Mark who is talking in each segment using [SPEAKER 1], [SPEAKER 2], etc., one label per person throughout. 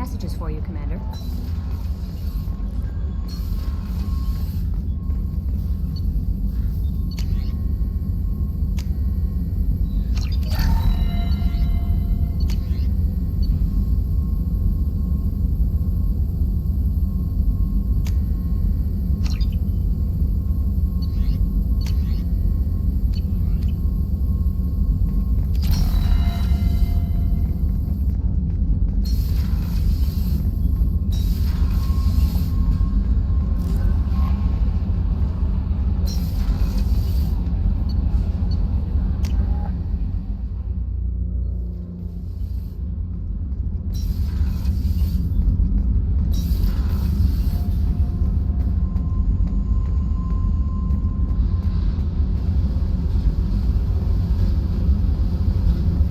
[SPEAKER 1] messages for you, Commander.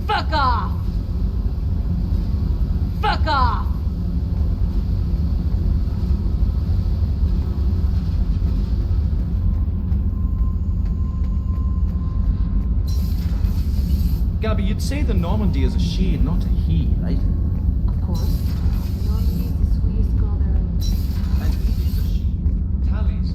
[SPEAKER 1] Fuck off! Fuck off!
[SPEAKER 2] Gabby, you'd say the Normandy is a she, not a he, right?
[SPEAKER 1] Of course. Normandy's the sweetest girl there is.
[SPEAKER 2] And Evie's a she. Tally's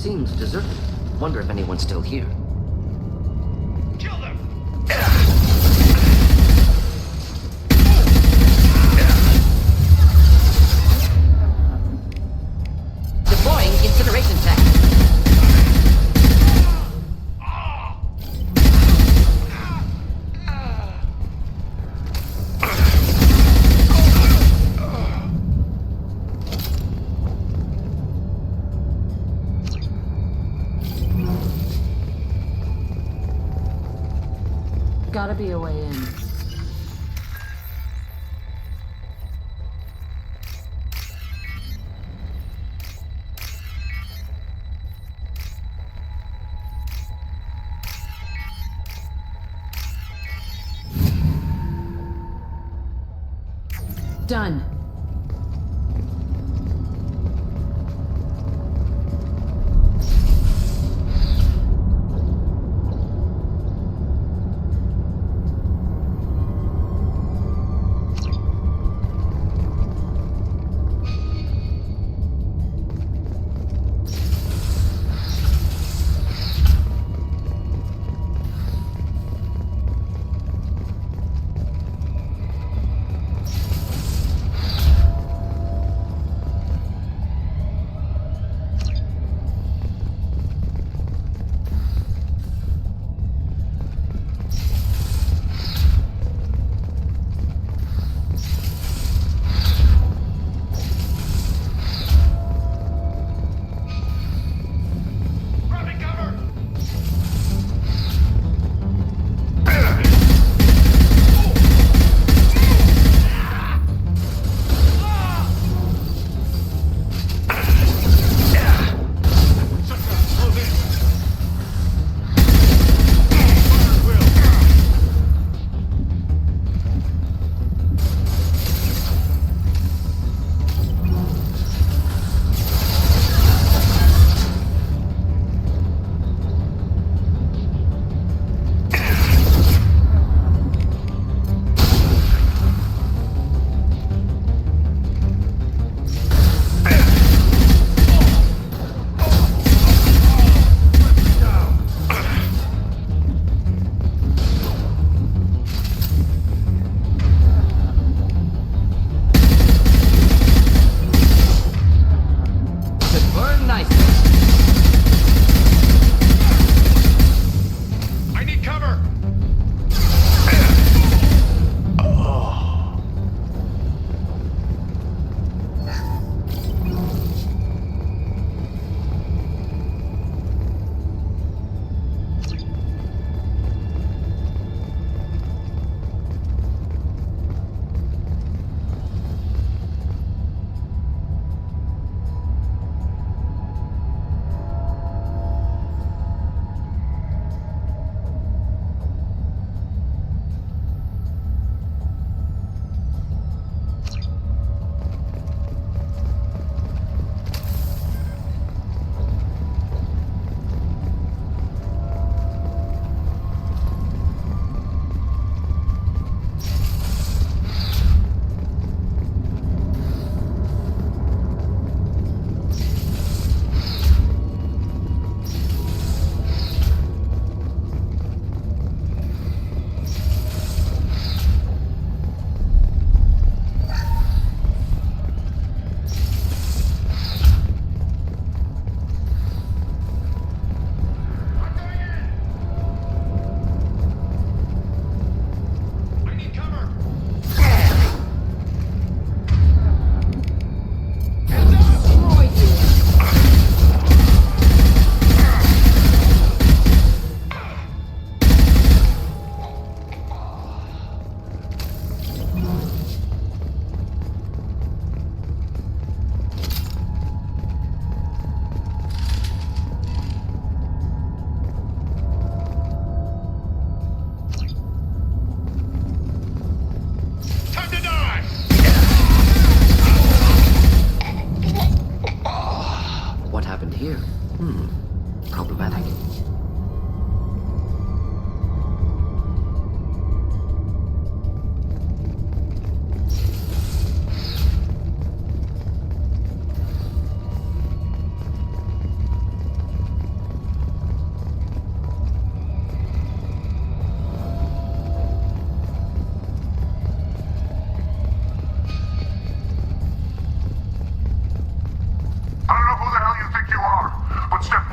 [SPEAKER 3] Seems deserted. Wonder if anyone's still here.
[SPEAKER 4] Kill them!
[SPEAKER 3] Deploying incineration tech.
[SPEAKER 1] Gotta be a way in. Done.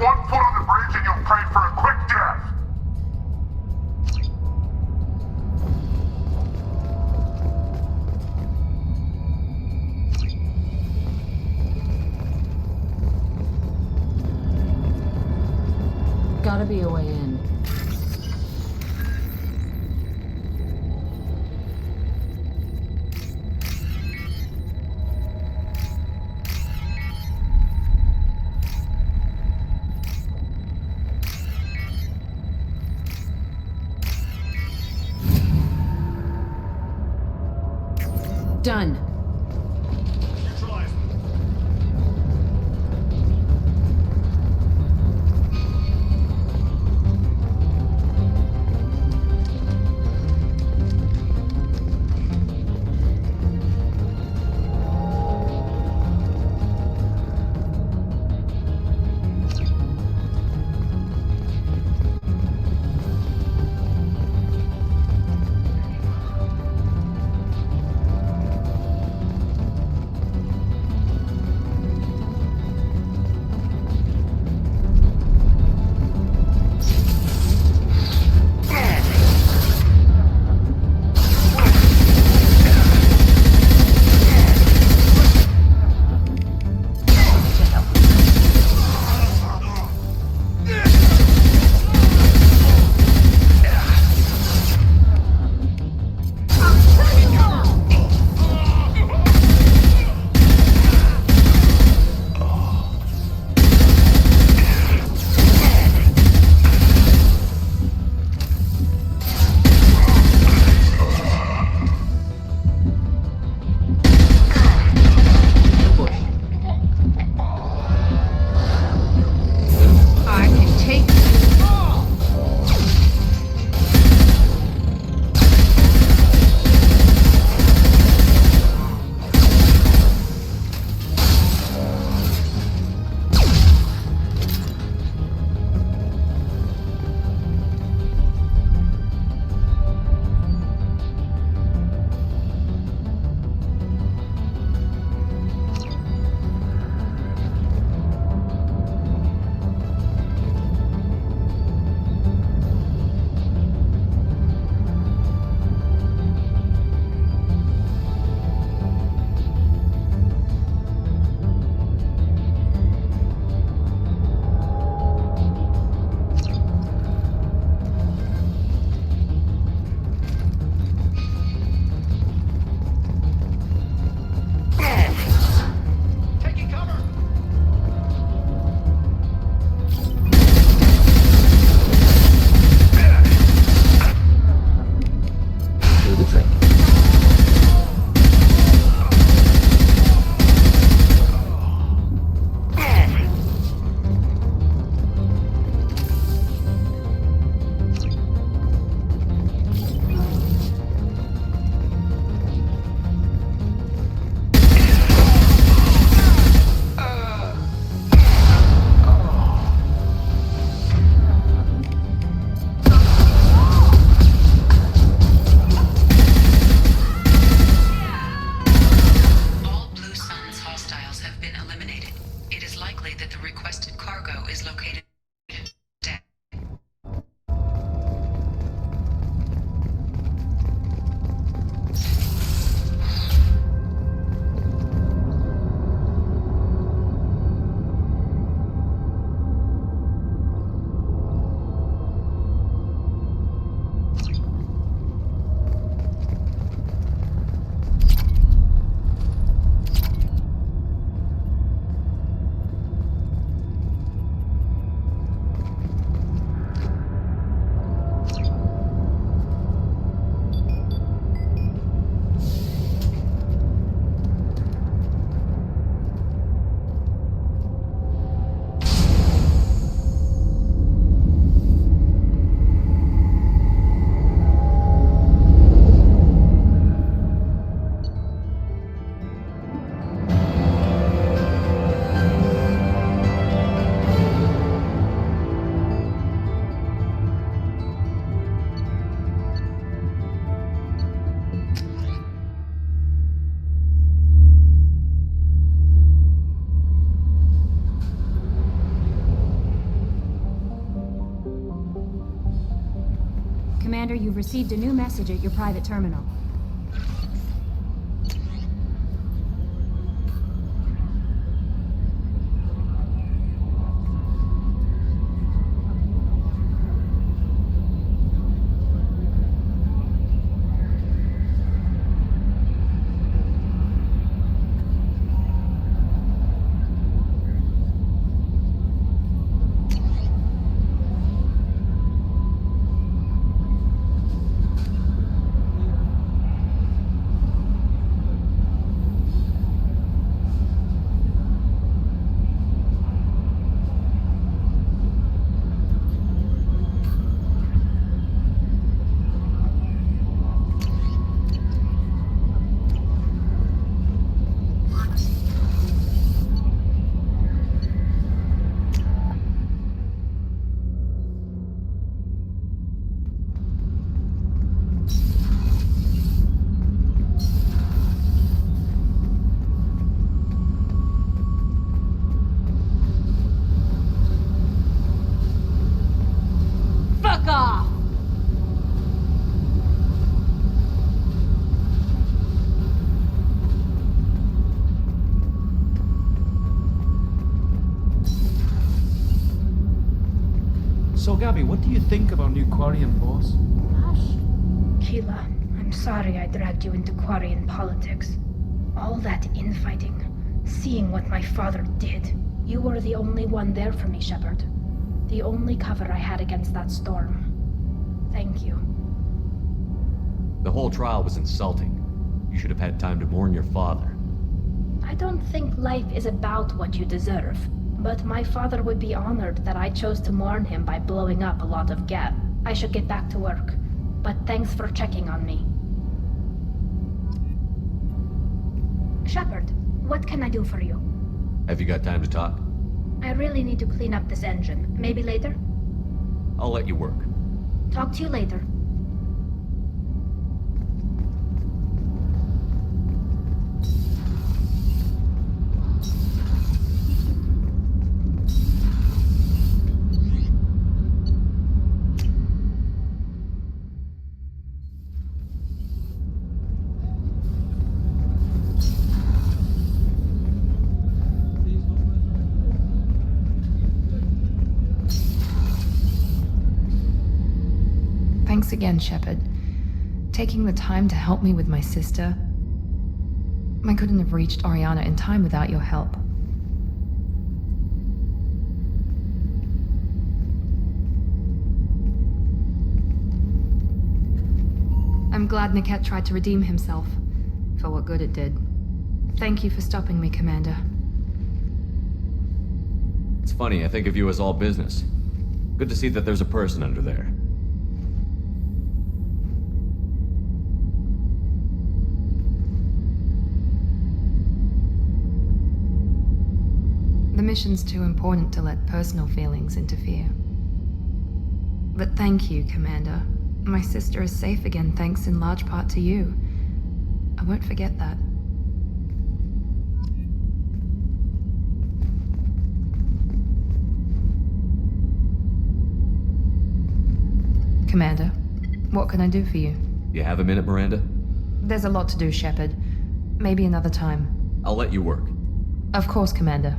[SPEAKER 5] 1 foot on the bridge and you'll pray for a quick death.
[SPEAKER 1] Gotta be a way in. Done.
[SPEAKER 4] Neutralize.
[SPEAKER 1] Commander, you've received a new message at your private terminal. Fuck off!
[SPEAKER 2] So, Gabby, what do you think of our new Quarian boss?
[SPEAKER 1] Hush.
[SPEAKER 6] Keela, I'm sorry I dragged you into Quarian politics. All that infighting, seeing what my father did. You were the only one there for me, Shepard. The only cover I had against that storm. Thank you.
[SPEAKER 7] The whole trial was insulting. You should have had time to mourn your father.
[SPEAKER 6] I don't think life is about what you deserve, but my father would be honored that I chose to mourn him by blowing up a lot of gas. I should get back to work, but thanks for checking on me. Shepard, what can I do for you?
[SPEAKER 7] Have you got time to talk?
[SPEAKER 6] I really need to clean up this engine. Maybe later?
[SPEAKER 7] I'll let you work.
[SPEAKER 6] Talk to you later.
[SPEAKER 8] Thanks again, Shepard. Taking the time to help me with my sister. I couldn't have reached Oriana in time without your help. I'm glad Niket tried to redeem himself, for what good it did. Thank you for stopping me, Commander.
[SPEAKER 7] It's funny, I think of you as all business. Good to see that there's a person under there.
[SPEAKER 8] The mission's too important to let personal feelings interfere. But thank you, Commander. My sister is safe again thanks in large part to you. I won't forget that. Commander, what can I do for you?
[SPEAKER 7] You have a minute, Miranda?
[SPEAKER 8] There's a lot to do, Shepard. Maybe another time.
[SPEAKER 7] I'll let you work.
[SPEAKER 8] Of course, Commander.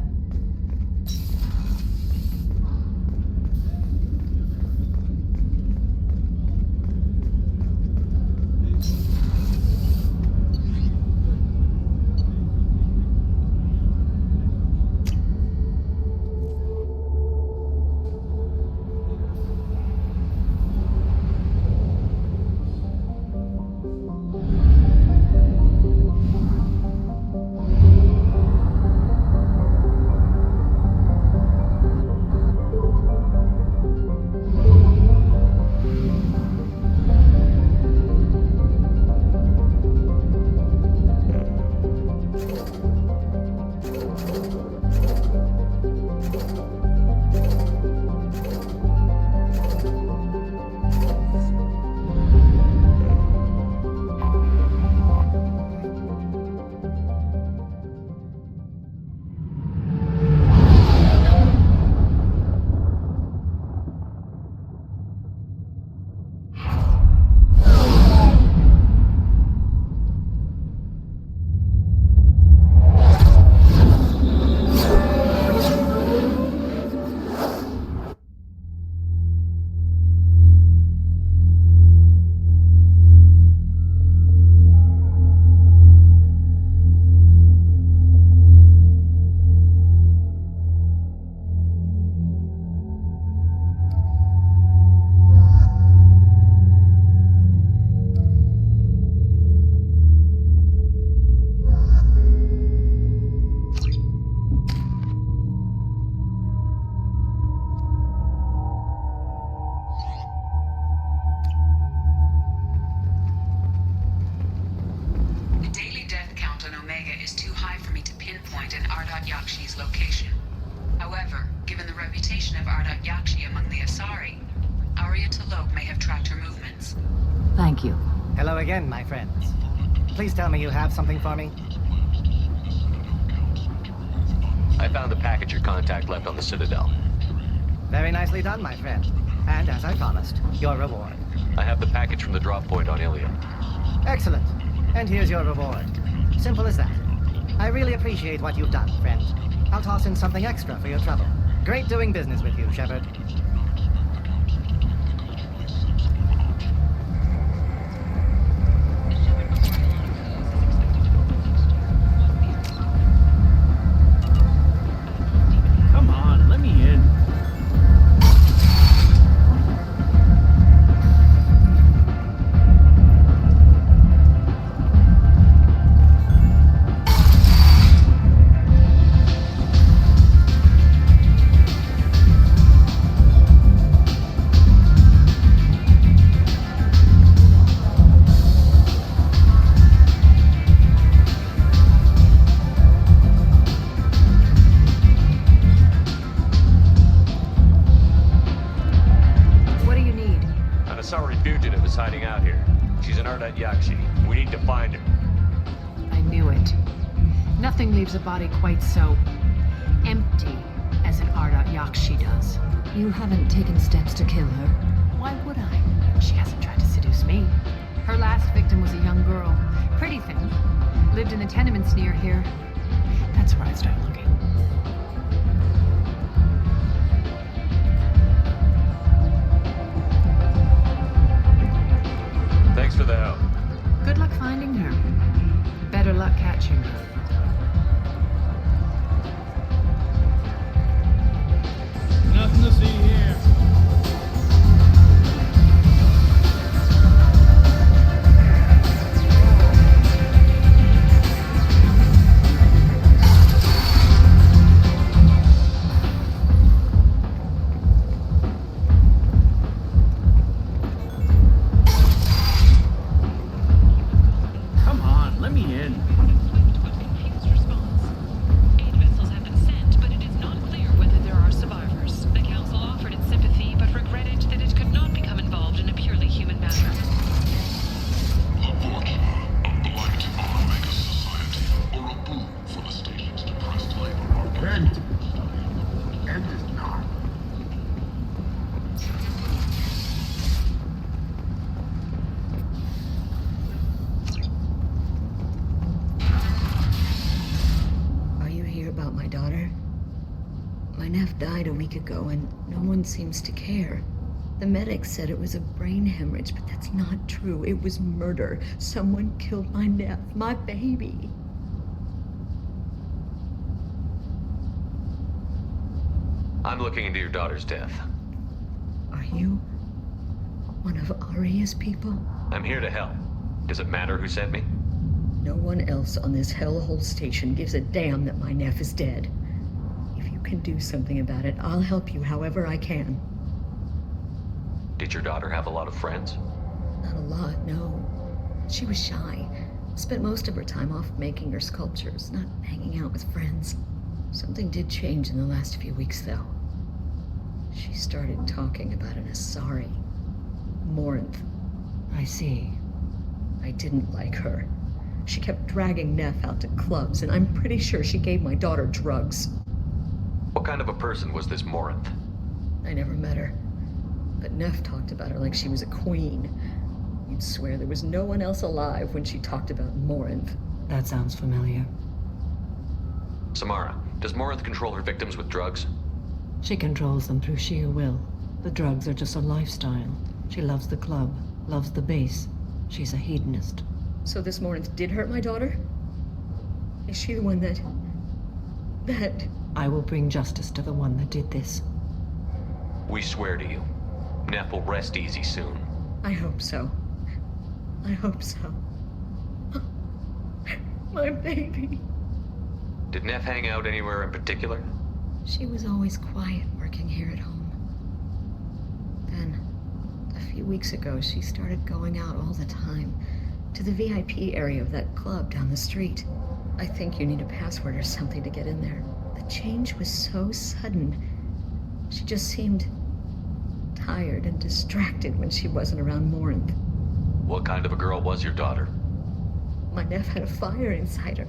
[SPEAKER 9] Yakshi's location. However, given the reputation of Yakshi among the Asari, Arya T'Loak may have tracked her movements.
[SPEAKER 10] Thank you.
[SPEAKER 11] Hello again, my friends. Please tell me you have something for me.
[SPEAKER 7] I found the package your contact left on the Citadel.
[SPEAKER 11] Very nicely done, my friend. And as I promised, your reward.
[SPEAKER 7] I have the package from the drop point on Ilia.
[SPEAKER 11] Excellent. And here's your reward. Simple as that. I really appreciate what you've done, friend. I'll toss in something extra for your trouble. Great doing business with you, Shepard.
[SPEAKER 2] Come on, let me in.
[SPEAKER 8] What do you need?
[SPEAKER 7] An Asari fugitive is hiding out here. She's an Ardat Yakshi. We need to find her.
[SPEAKER 10] I knew it. Nothing leaves a body quite so empty as an Ardat Yakshi does.
[SPEAKER 1] You haven't taken steps to kill her.
[SPEAKER 10] Why would I? She hasn't tried to seduce me. Her last victim was a young girl. Pretty thing. Lived in the tenements near here. That's where I start looking.
[SPEAKER 7] Thanks for the help.
[SPEAKER 10] Good luck finding her. Better luck catching her.
[SPEAKER 2] Nothing to see here. Come on, let me in.
[SPEAKER 9] Aid vessels have been sent, but it is not clear whether there are survivors. The Council offered its sympathy, but regretted that it could not become involved in a purely human matter.
[SPEAKER 5] The portal, a blight on our mega society, or a boon for the station's depressed labor market. End is not.
[SPEAKER 1] Are you here about my daughter? My nephew died a week ago and no one seems to care. The medics said it was a brain hemorrhage, but that's not true. It was murder. Someone killed my nephew, my baby.
[SPEAKER 7] I'm looking into your daughter's death.
[SPEAKER 1] Are you one of Arya's people?
[SPEAKER 7] I'm here to help. Does it matter who sent me?
[SPEAKER 1] No one else on this hellhole station gives a damn that my nephew is dead. If you can do something about it, I'll help you however I can.
[SPEAKER 7] Did your daughter have a lot of friends?
[SPEAKER 1] Not a lot, no. She was shy. Spent most of her time off making her sculptures, not hanging out with friends. Something did change in the last few weeks, though. She started talking about an Asari. Morinth.
[SPEAKER 10] I see.
[SPEAKER 1] I didn't like her. She kept dragging Neff out to clubs, and I'm pretty sure she gave my daughter drugs.
[SPEAKER 7] What kind of a person was this Morinth?
[SPEAKER 1] I never met her. But Neff talked about her like she was a queen. You'd swear there was no one else alive when she talked about Morinth.
[SPEAKER 10] That sounds familiar.
[SPEAKER 7] Samara, does Morinth control her victims with drugs?
[SPEAKER 10] She controls them through sheer will. The drugs are just a lifestyle. She loves the club, loves the base. She's a hedonist.
[SPEAKER 1] So this Morinth did hurt my daughter? Is she the one that...
[SPEAKER 10] I will bring justice to the one that did this.
[SPEAKER 7] We swear to you. Neff will rest easy soon.
[SPEAKER 1] I hope so. I hope so. My baby.
[SPEAKER 7] Did Neff hang out anywhere in particular?
[SPEAKER 1] She was always quiet working here at home. Then, a few weeks ago, she started going out all the time to the VIP area of that club down the street. I think you need a password or something to get in there. change was so sudden. She just seemed tired and distracted when she wasn't around Morinth.
[SPEAKER 7] What kind of a girl was your daughter?
[SPEAKER 1] My neph had a fire inside her.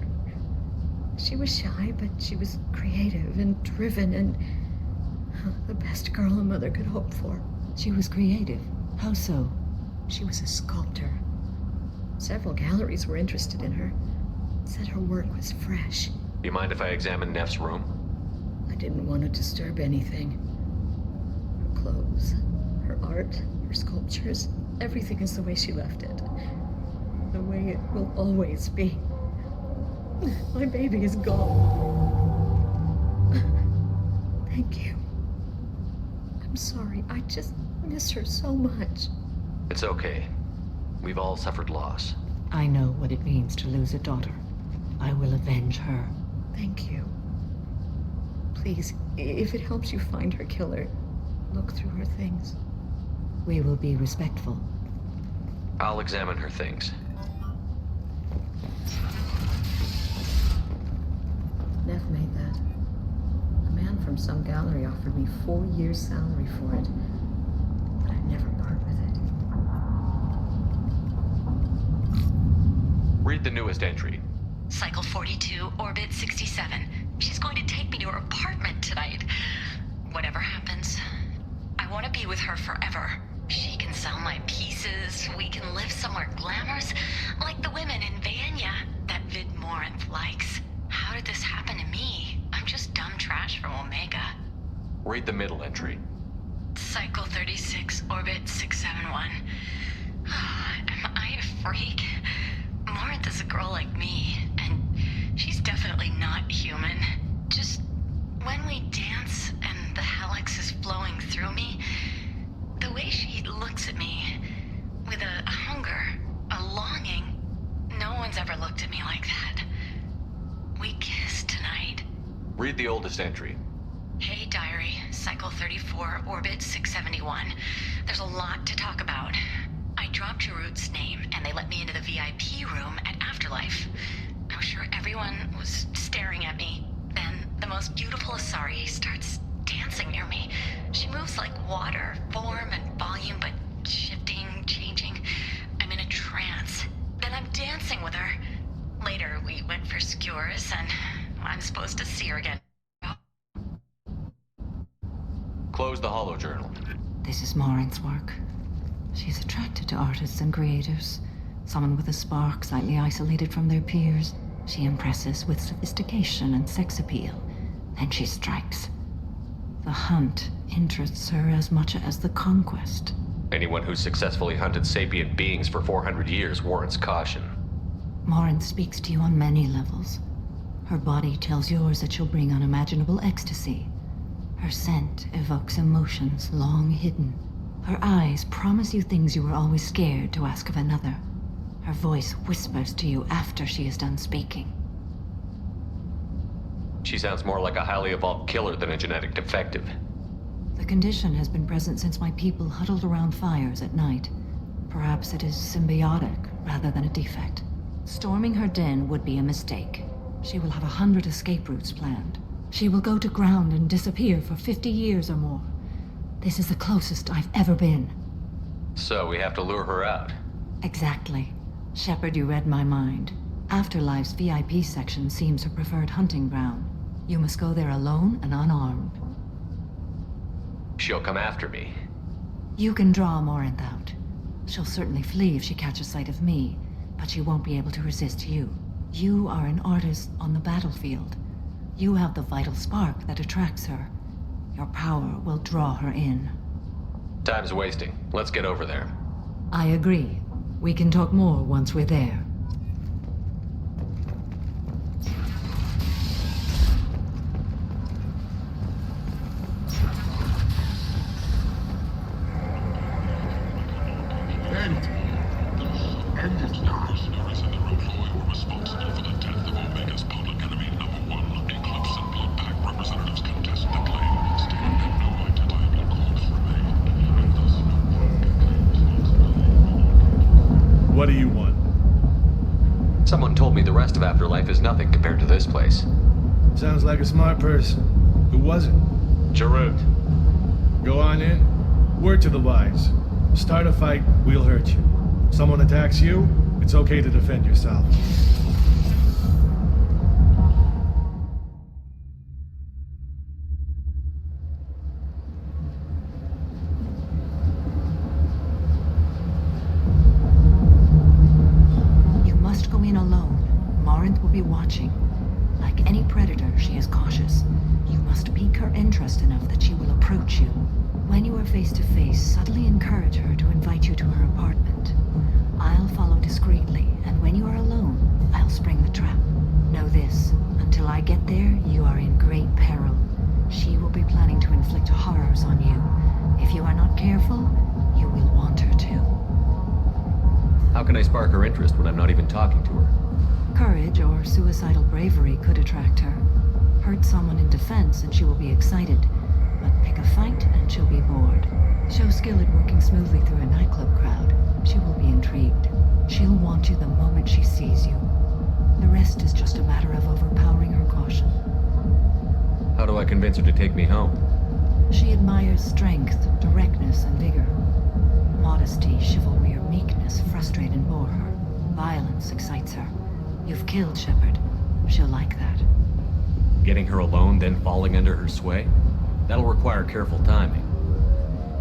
[SPEAKER 1] She was shy, but she was creative and driven and the best girl a mother could hope for.
[SPEAKER 12] She was creative? How so?
[SPEAKER 1] She was a sculptor. Several galleries were interested in her. Said her work was fresh.
[SPEAKER 7] Do you mind if I examine Neff's room?
[SPEAKER 1] I didn't want to disturb anything. Her clothes, her art, her sculptures, everything is the way she left it. The way it will always be. My baby is gone. Thank you. I'm sorry, I just miss her so much.
[SPEAKER 7] It's okay. We've all suffered loss.
[SPEAKER 12] I know what it means to lose a daughter. I will avenge her.
[SPEAKER 1] Thank you. Please, if it helps you find her killer, look through her things.
[SPEAKER 12] We will be respectful.
[SPEAKER 7] I'll examine her things.
[SPEAKER 1] Neff made that. A man from some gallery offered me 4 years' salary for it. But I'd never part with it.
[SPEAKER 7] Read the newest entry.
[SPEAKER 13] Cycle 42, orbit 67. She's going to take me to her apartment tonight. Whatever happens, I want to be with her forever. She can sell my pieces. We can live somewhere glamorous, like the women in Vanya that Vid Morinth likes. How did this happen to me? I'm just dumb trash from Omega.
[SPEAKER 7] Read the middle entry.
[SPEAKER 13] Cycle 36, orbit 671. Am I a freak? Morinth is a girl like me, and she's definitely not human. Just when we dance and the helix is flowing through me, the way she looks at me with a hunger, a longing, no one's ever looked at me like that. We kissed tonight.
[SPEAKER 7] Read the oldest entry.
[SPEAKER 13] Hey, diary. Cycle 34, orbit 671. There's a lot to talk about. I dropped Jarut's name, and they let me into the VIP room at Afterlife. I'm sure everyone was staring at me. Then the most beautiful Asari starts dancing near me. She moves like water, form and volume, but shifting, changing. I'm in a trance. Then I'm dancing with her. Later, we went for skewers, and I'm supposed to see her again.
[SPEAKER 7] Close the holo journal.
[SPEAKER 12] This is Morinth's work. She's attracted to artists and creators. Someone with a spark, slightly isolated from their peers. She impresses with sophistication and sex appeal. Then she strikes. The hunt interests her as much as the conquest.
[SPEAKER 7] Anyone who's successfully hunted sapient beings for 400 years warrants caution.
[SPEAKER 12] Morinth speaks to you on many levels. Her body tells yours that she'll bring unimaginable ecstasy. Her scent evokes emotions long hidden. Her eyes promise you things you were always scared to ask of another. Her voice whispers to you after she is done speaking.
[SPEAKER 7] She sounds more like a highly evolved killer than a genetic defective.
[SPEAKER 12] The condition has been present since my people huddled around fires at night. Perhaps it is symbiotic rather than a defect. Storming her den would be a mistake. She will have 100 escape routes planned. She will go to ground and disappear for 50 years or more. This is the closest I've ever been.
[SPEAKER 7] So we have to lure her out.
[SPEAKER 12] Exactly. Shepard, you read my mind. Afterlife's VIP section seems her preferred hunting ground. You must go there alone and unarmed.
[SPEAKER 7] She'll come after me.
[SPEAKER 12] You can draw Morinth out. She'll certainly flee if she catches sight of me, but she won't be able to resist you. You are an artist on the battlefield. You have the vital spark that attracts her. Your power will draw her in.
[SPEAKER 7] Time's wasting. Let's get over there.
[SPEAKER 12] I agree. We can talk more once we're there.
[SPEAKER 5] End is not. Mercenaries and their employ were responsible for the death of Omega's public enemy #1. Eclipse and Blood Pack representatives contest the claim, stating that no identifiable corpse remained, and thus no one can claim responsibility.
[SPEAKER 4] What do you want?
[SPEAKER 7] Someone told me the rest of Afterlife is nothing compared to this place.
[SPEAKER 14] Sounds like a smart person. Who was it?
[SPEAKER 7] Jarut.
[SPEAKER 14] Go on in. Word to the wise. Start a fight, we'll hurt you. Someone attacks you, it's okay to defend yourself.
[SPEAKER 12] You must go in alone. Morinth will be watching. Like any predator, she is cautious. You must pique her interest enough that she will approach you. When you are face to face, subtly encourage her to invite you to her apartment. I'll follow discreetly, and when you are alone, I'll spring the trap. Know this, until I get there, you are in great peril. She will be planning to inflict horrors on you. If you are not careful, you will want her to.
[SPEAKER 7] How can I spark her interest when I'm not even talking to her?
[SPEAKER 12] Courage or suicidal bravery could attract her. Hurt someone in defense and she will be excited. But pick a fight and she'll be bored. Show skill at working smoothly through a nightclub crowd. She will be intrigued. She'll want you the moment she sees you. The rest is just a matter of overpowering her caution.
[SPEAKER 7] How do I convince her to take me home?
[SPEAKER 12] She admires strength, directness, and vigor. Modesty, chivalry, or meekness frustrate and bore her. Violence excites her. You've killed Shepard. She'll like that.
[SPEAKER 7] Getting her alone, then falling under her sway? That'll require careful timing.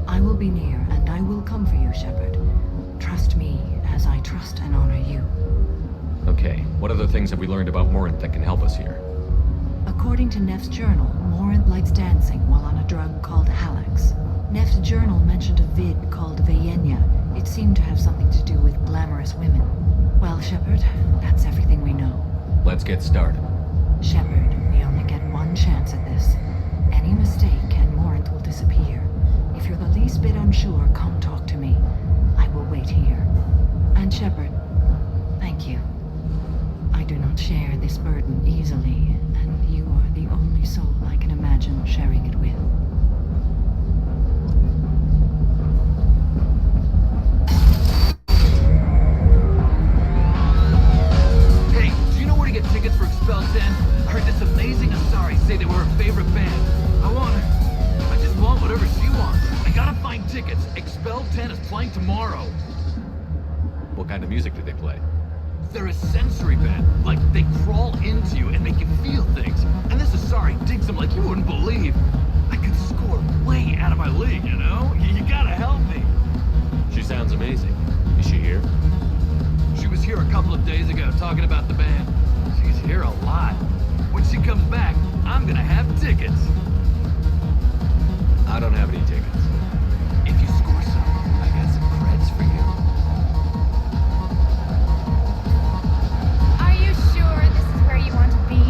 [SPEAKER 12] I will be near, and I will come for you, Shepard. Trust me, as I trust and honor you.
[SPEAKER 7] Okay, what other things have we learned about Morinth that can help us here?
[SPEAKER 12] According to Neff's journal, Morinth likes dancing while on a drug called Halax. Neff's journal mentioned a vid called Vayenya. It seemed to have something to do with glamorous women. Well, Shepard, that's everything we know.
[SPEAKER 7] Let's get started.
[SPEAKER 12] Shepard, we only get one chance at this. Any mistake and Morinth will disappear. If you're the least bit unsure, come talk to me. I will wait here. And Shepard, thank you. I do not share this burden easily, and you are the only soul I can imagine sharing it with.
[SPEAKER 15] Hey, do you know where to get tickets for Expel 10? I heard this amazing Asari say they were her favorite band. I just want whatever she wants. I gotta find tickets. Expel 10 is playing tomorrow.
[SPEAKER 7] What kind of music do they play?
[SPEAKER 15] They're a sensory band. Like, they crawl into you and make you feel things. And this Asari digs them like you wouldn't believe. I could score way out of my league, you know? You gotta help me.
[SPEAKER 7] She sounds amazing. Is she here?
[SPEAKER 15] She was here a couple of days ago talking about the band. She's here a lot. When she comes back, I'm gonna have tickets.
[SPEAKER 7] I don't have any tickets.
[SPEAKER 15] If you score some, I got some creds for you.
[SPEAKER 6] Are you sure this is where you want to be?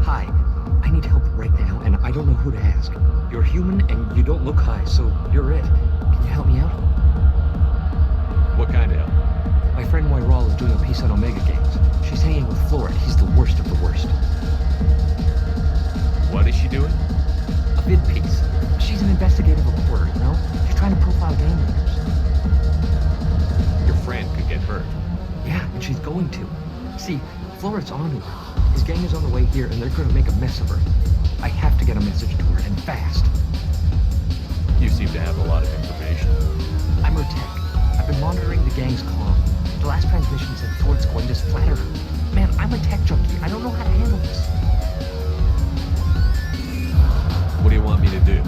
[SPEAKER 16] Hi. I need help right now, and I don't know who to ask. You're human, and you don't look high, so you're it. Can you help me out?
[SPEAKER 7] What kind of help?
[SPEAKER 16] My friend Moiral is doing a piece on Omega Games. She's hanging with Florid. He's the worst of the worst.
[SPEAKER 7] What is she doing?
[SPEAKER 16] A vid piece. She's an investigative reporter, you know? She's trying to profile game leaders.
[SPEAKER 7] Your friend could get hurt.
[SPEAKER 16] Yeah, and she's going to. See, Florid's on to her. His gang is on the way here, and they're gonna make a mess of her. I have to get a message to her, and fast.
[SPEAKER 7] You seem to have a lot of information.
[SPEAKER 16] I'm her tech. I've been monitoring the gang's comm. The last transmission said Florid's going to splatter her. Man, I'm a tech junkie. I don't know how to handle this.
[SPEAKER 7] What do you want me to do?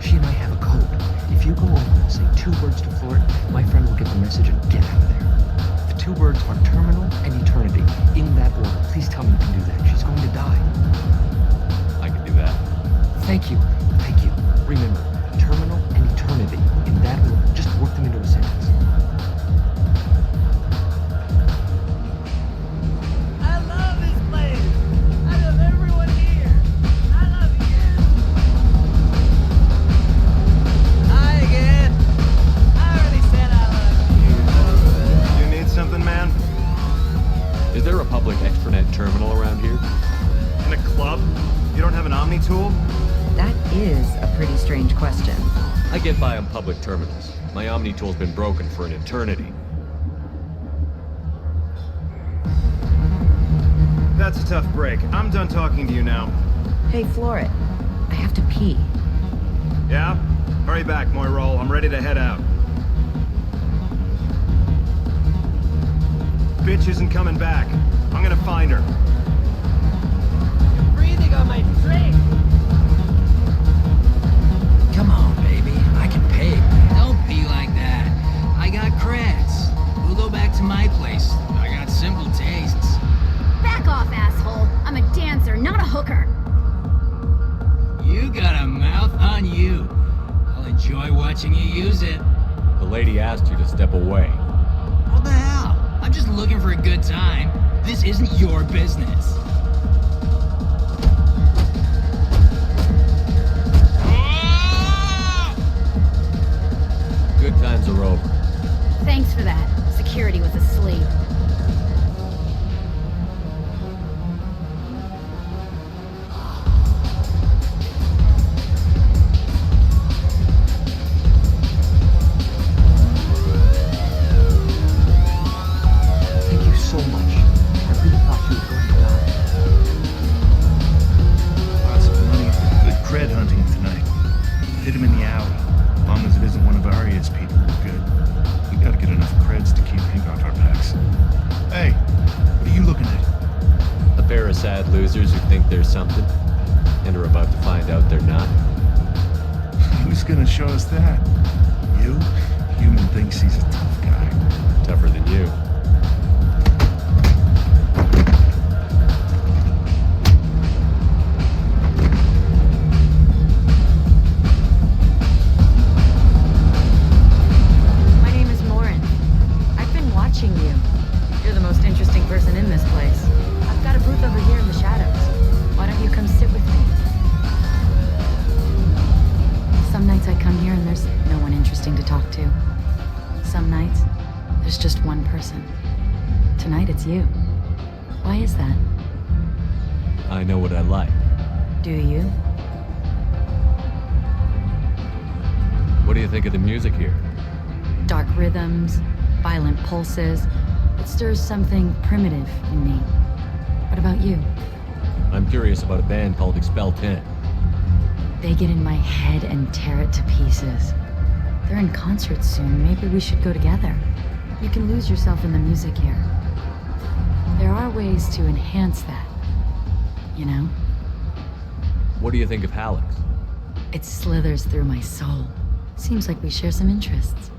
[SPEAKER 16] She and I have a code. If you go over and say 2 words to Florid, my friend will get the message and get out of there. The 2 words are terminal and eternity. In that order. Please tell me you can do that. She's going to die.
[SPEAKER 7] I can do that.
[SPEAKER 16] Thank you. Thank you. Remember, terminal and eternity. In that order. Just work them into a sentence.
[SPEAKER 17] I love this place. I love everyone here. I love you. Hi again. I already said I love you.
[SPEAKER 18] You need something, man?
[SPEAKER 7] Is there a public extranet terminal around here?
[SPEAKER 18] In a club? You don't have an Omni tool?
[SPEAKER 19] That is a pretty strange question.
[SPEAKER 7] I get by on public terminals. My Omni tool's been broken for an eternity.
[SPEAKER 18] That's a tough break. I'm done talking to you now.
[SPEAKER 19] Hey, Floret. I have to pee.
[SPEAKER 18] Yeah? Hurry back, Moirol. I'm ready to head out. Bitch isn't coming back. I'm gonna find her.
[SPEAKER 17] You're breathing on my drink!
[SPEAKER 20] Come on, baby. I can pay. Don't be like that. I got creds. We'll go back to my place. I got simple tastes.
[SPEAKER 21] Back off, asshole. I'm a dancer, not a hooker.
[SPEAKER 20] You got a mouth on you. I'll enjoy watching you use it.
[SPEAKER 7] The lady asked you to step away.
[SPEAKER 20] What the hell? I'm just looking for a good time. This isn't your business.
[SPEAKER 7] Good times are over.
[SPEAKER 21] Thanks for that. Security was asleep.
[SPEAKER 16] Thank you so much. I really thought you were going to die.
[SPEAKER 14] Lots of money for good cred hunting tonight. Hit him in the alley. As long as it isn't one of Arya's people, we're good. We gotta get enough creds to keep ink off our backs. Hey, what are you looking at?
[SPEAKER 7] A pair of sad losers who think they're something, and are about to find out they're not.
[SPEAKER 14] Who's gonna show us that? You? Human thinks he's a tough guy.
[SPEAKER 7] Tougher than you.
[SPEAKER 19] My name is Morin. I've been watching you. You're the most interesting person in this place. I've got a booth over here in the shadows. Why don't you come sit with me? Some nights I come here and there's no one interesting to talk to. Some nights, there's just one person. Tonight it's you. Why is that?
[SPEAKER 7] I know what I like.
[SPEAKER 19] Do you?
[SPEAKER 7] What do you think of the music here?
[SPEAKER 19] Dark rhythms, violent pulses. It stirs something primitive in me. What about you?
[SPEAKER 7] I'm curious about a band called Expel 10.
[SPEAKER 19] They get in my head and tear it to pieces. They're in concert soon. Maybe we should go together. You can lose yourself in the music here. There are ways to enhance that. You know?
[SPEAKER 7] What do you think of Hallex?
[SPEAKER 19] It slithers through my soul. Seems like we share some interests.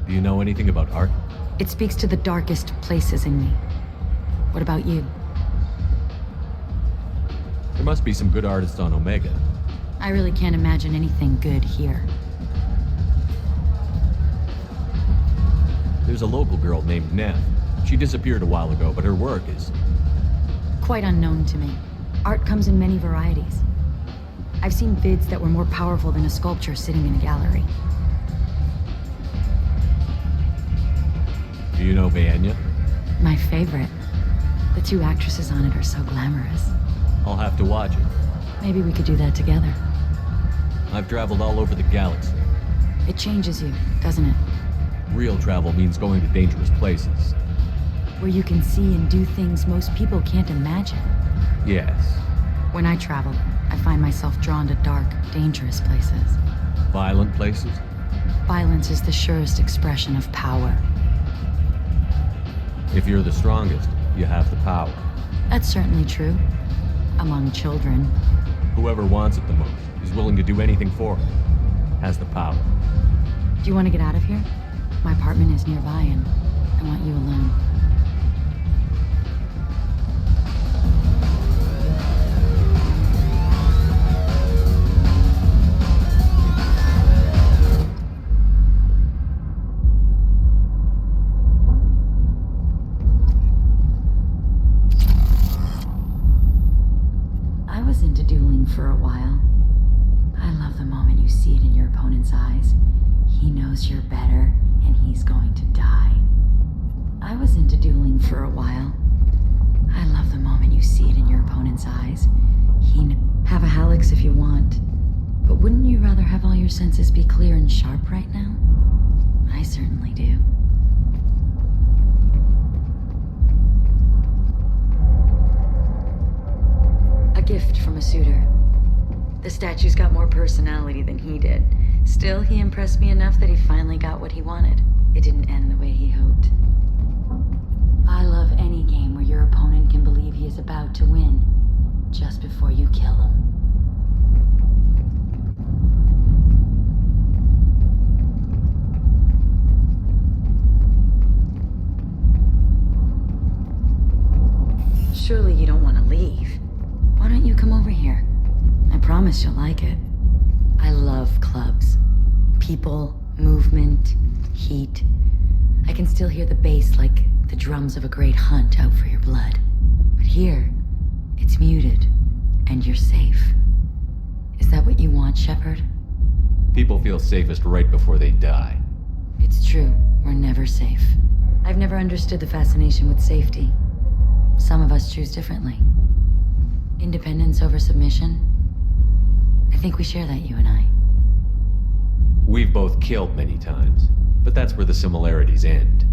[SPEAKER 7] Do you know anything about art?
[SPEAKER 19] It speaks to the darkest places in me. What about you?
[SPEAKER 7] There must be some good artists on Omega.
[SPEAKER 19] I really can't imagine anything good here.
[SPEAKER 7] There's a local girl named Neff. She disappeared a while ago, but her work is...
[SPEAKER 19] Quite unknown to me. Art comes in many varieties. I've seen vids that were more powerful than a sculpture sitting in a gallery.
[SPEAKER 7] Do you know Vaenya?
[SPEAKER 19] My favorite. The two actresses on it are so glamorous.
[SPEAKER 7] I'll have to watch it.
[SPEAKER 19] Maybe we could do that together.
[SPEAKER 7] I've traveled all over the galaxy.
[SPEAKER 19] It changes you, doesn't it?
[SPEAKER 7] Real travel means going to dangerous places.
[SPEAKER 19] Where you can see and do things most people can't imagine.
[SPEAKER 7] Yes.
[SPEAKER 19] When I travel, I find myself drawn to dark, dangerous places.
[SPEAKER 7] Violent places?
[SPEAKER 19] Violence is the surest expression of power.
[SPEAKER 7] If you're the strongest, you have the power.
[SPEAKER 19] That's certainly true. Among children.
[SPEAKER 7] Whoever wants it the most, is willing to do anything for it, has the power.
[SPEAKER 19] Do you want to get out of here? My apartment is nearby and I want you alone. I was into dueling for a while. I love the moment you see it in your opponent's eyes. He knows you're better, and he's going to die. I was into dueling for a while. I love the moment you see it in your opponent's eyes. Have a Hallex if you want. But wouldn't you rather have all your senses be clear and sharp right now? I certainly do. a suitor. The statue's got more personality than he did. Still, he impressed me enough that he finally got what he wanted. It didn't end the way he hoped. I love any game where your opponent can believe he is about to win, just before you kill him. Surely you don't want to leave. Why don't you come over here? I promise you'll like it. I love clubs. People, movement, heat. I can still hear the bass like the drums of a great hunt out for your blood. But here, it's muted, and you're safe. Is that what you want, Shepard?
[SPEAKER 7] People feel safest right before they die.
[SPEAKER 19] It's true, we're never safe. I've never understood the fascination with safety. Some of us choose differently. Independence over submission? I think we share that, you and I.
[SPEAKER 7] We've both killed many times, but that's where the similarities end.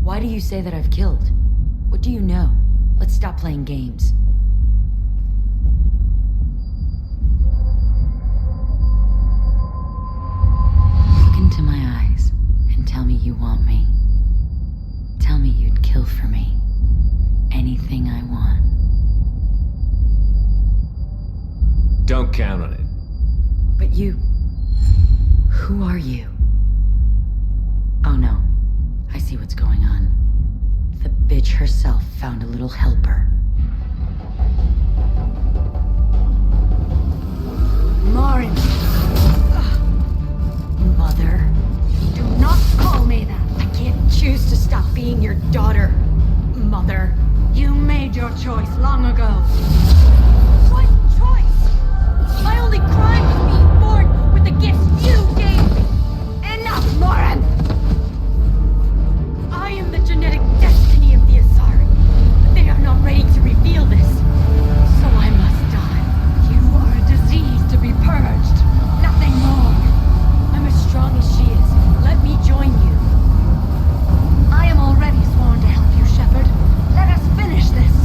[SPEAKER 19] Why do you say that I've killed? What do you know? Let's stop playing games. Look into my eyes and tell me you want me. Tell me you'd kill for me. Anything I want.
[SPEAKER 7] Don't count on it.
[SPEAKER 19] But you... Who are you? Oh no. I see what's going on. The bitch herself found a little helper.
[SPEAKER 6] Marin!
[SPEAKER 19] Mother.
[SPEAKER 6] Do not call me that!
[SPEAKER 19] I can't choose to stop being your daughter. Mother.
[SPEAKER 6] You made your choice long ago. What choice? My only crime was being born with the gifts you gave me. Enough, Marin! I am the genetic destiny of the Asari, but they are not ready to reveal this. So I must die. You are a disease to be purged. Nothing more. I'm as strong as she is. Let me join you. I am already sworn to help you, Shepard. Let us finish this.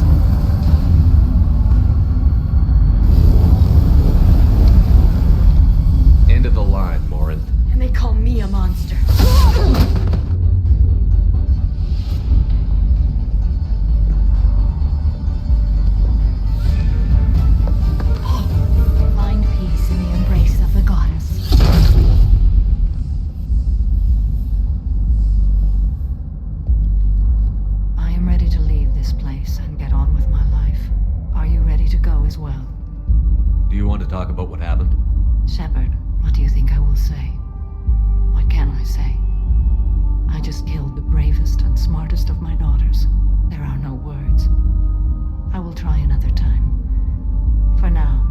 [SPEAKER 7] End of the line, Morin.
[SPEAKER 6] And they call me a monster.
[SPEAKER 12] Find peace in the embrace of the goddess. I am ready to leave this place and get on with my life. Are you ready to go as well?
[SPEAKER 7] Do you want to talk about what happened?
[SPEAKER 12] Shepard, what do you think I will say? What can I say? I just killed the bravest and smartest of my daughters. There are no words. I will try another time. For now,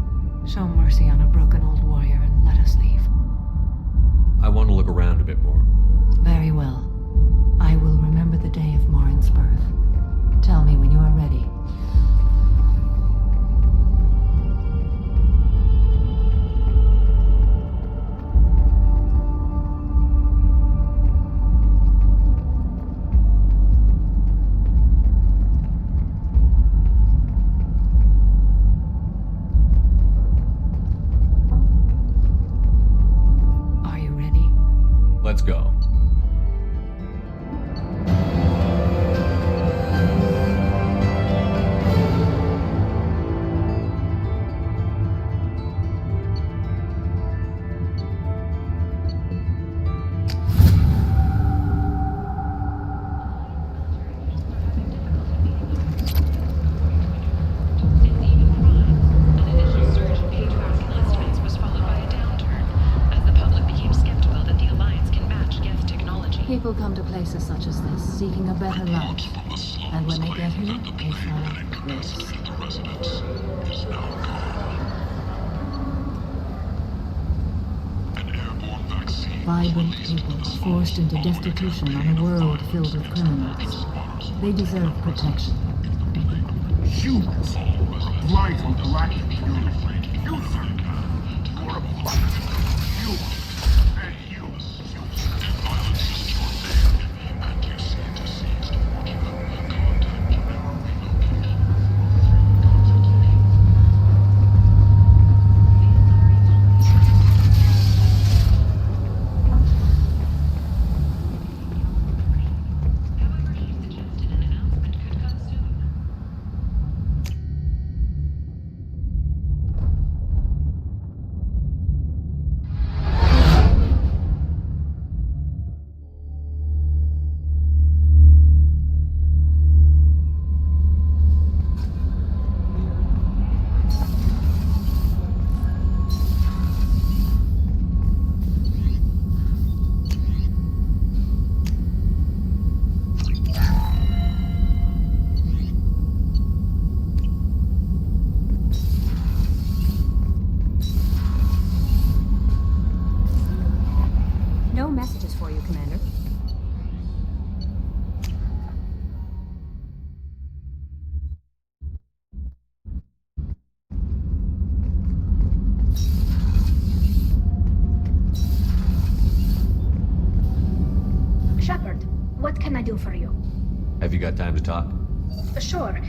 [SPEAKER 12] show mercy on a broken old warrior and let us leave.
[SPEAKER 7] I want to look around a bit more.
[SPEAKER 12] Very well. I will remember the day of Morin's birth. Tell me when you are ready. Are you ready?
[SPEAKER 7] Let's go.
[SPEAKER 12] People come to places such as this, seeking a better life. And when they get here, they find this. Vibrant people forced into destitution on a world filled with criminals. They deserve protection.
[SPEAKER 5] Humans, blind from galactic fury. You, sir, you are a puppet. You and you. Violence is your name, and you seem deceased. Watching them in contact will never relocate.
[SPEAKER 6] can I do for you?
[SPEAKER 7] Have you got time to talk?
[SPEAKER 6] Sure.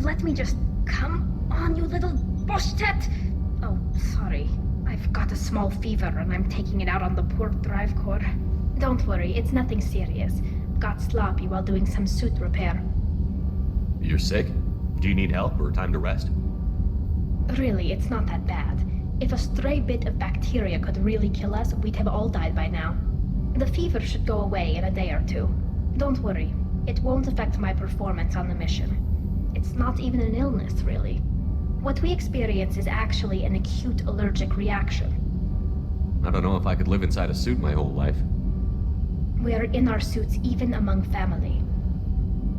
[SPEAKER 6] Let me just... Come on, you little boshtet! Oh, sorry. I've got a small fever and I'm taking it out on the poor drive core. Don't worry, it's nothing serious. Got sloppy while doing some suit repair.
[SPEAKER 7] You're sick? Do you need help or time to rest?
[SPEAKER 6] Really, it's not that bad. If a stray bit of bacteria could really kill us, we'd have all died by now. The fever should go away in a day or two. Don't worry, it won't affect my performance on the mission. It's not even an illness, really. What we experience is actually an acute allergic reaction.
[SPEAKER 7] I don't know if I could live inside a suit my whole life.
[SPEAKER 6] We're in our suits even among family.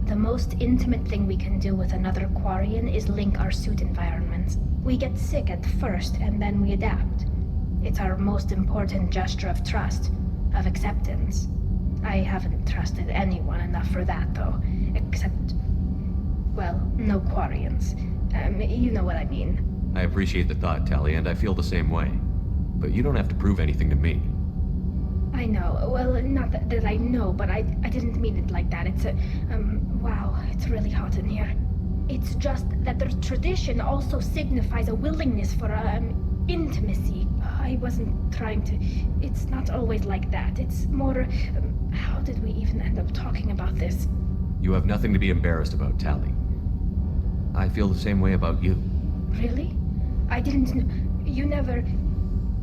[SPEAKER 6] The most intimate thing we can do with another Quarian is link our suit environments. We get sick at first, and then we adapt. It's our most important gesture of trust, of acceptance. I haven't trusted anyone enough for that, though. Except... well, no Quarians. You know what I mean.
[SPEAKER 7] I appreciate the thought, Tally, and I feel the same way. But you don't have to prove anything to me.
[SPEAKER 6] I know. Well, not that I know, but I didn't mean it like that. It's a... wow, it's really hot in here. It's just that the tradition also signifies a willingness for, intimacy. I wasn't trying to... It's not always like that. It's more... how did we even end up talking about this?
[SPEAKER 7] You have nothing to be embarrassed about, Tally. I feel the same way about you.
[SPEAKER 6] Really? I didn't... You never...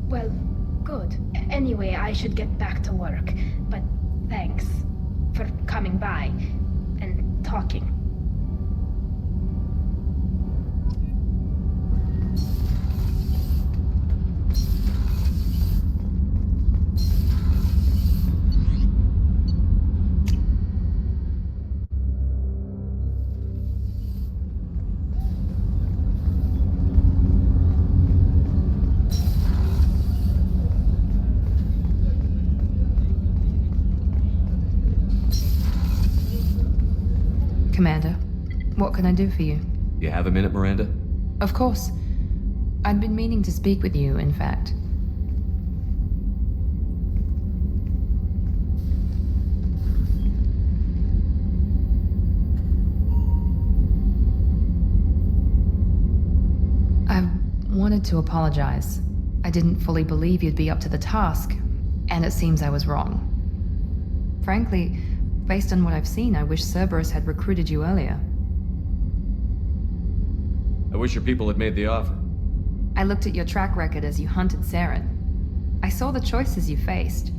[SPEAKER 6] Well, good. Anyway, I should get back to work. But thanks for coming by and talking.
[SPEAKER 8] Commander, what can I do for you?
[SPEAKER 7] You have a minute, Miranda?
[SPEAKER 8] Of course. I'd been meaning to speak with you, in fact. I wanted to apologize. I didn't fully believe you'd be up to the task, and it seems I was wrong. Frankly, based on what I've seen, I wish Cerberus had recruited you earlier.
[SPEAKER 7] I wish your people had made the offer.
[SPEAKER 8] I looked at your track record as you hunted Saren. I saw the choices you faced.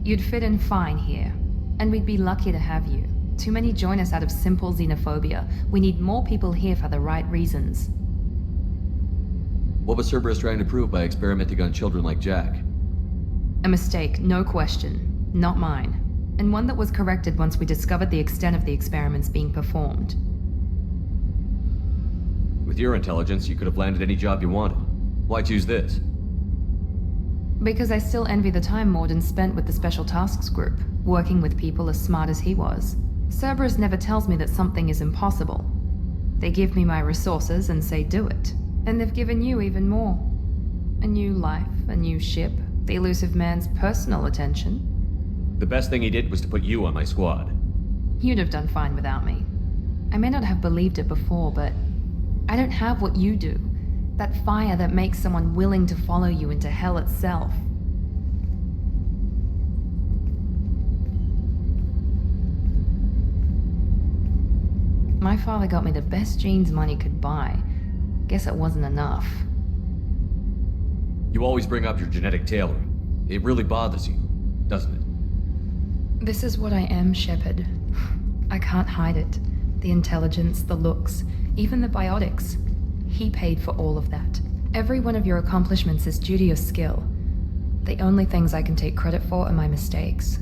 [SPEAKER 8] You'd fit in fine here, and we'd be lucky to have you. Too many join us out of simple xenophobia. We need more people here for the right reasons.
[SPEAKER 7] What was Cerberus trying to prove by experimenting on children like Jack?
[SPEAKER 8] A mistake, no question. Not mine. And one that was corrected once we discovered the extent of the experiments being performed.
[SPEAKER 7] With your intelligence, you could have landed any job you wanted. Why choose this?
[SPEAKER 8] Because I still envy the time Morden spent with the Special Tasks Group, working with people as smart as he was. Cerberus never tells me that something is impossible. They give me my resources and say do it. And they've given you even more. A new life, a new ship, the elusive man's personal attention.
[SPEAKER 7] The best thing he did was to put you on my squad.
[SPEAKER 8] You'd have done fine without me. I may not have believed it before, but I don't have what you do. That fire that makes someone willing to follow you into hell itself. My father got me the best jeans money could buy. Guess it wasn't enough.
[SPEAKER 7] You always bring up your genetic tailoring. It really bothers you, doesn't it?
[SPEAKER 8] This is what I am, Shepard. I can't hide it. The intelligence, the looks, even the biotics. He paid for all of that. Every one of your accomplishments is due to your skill. The only things I can take credit for are my mistakes.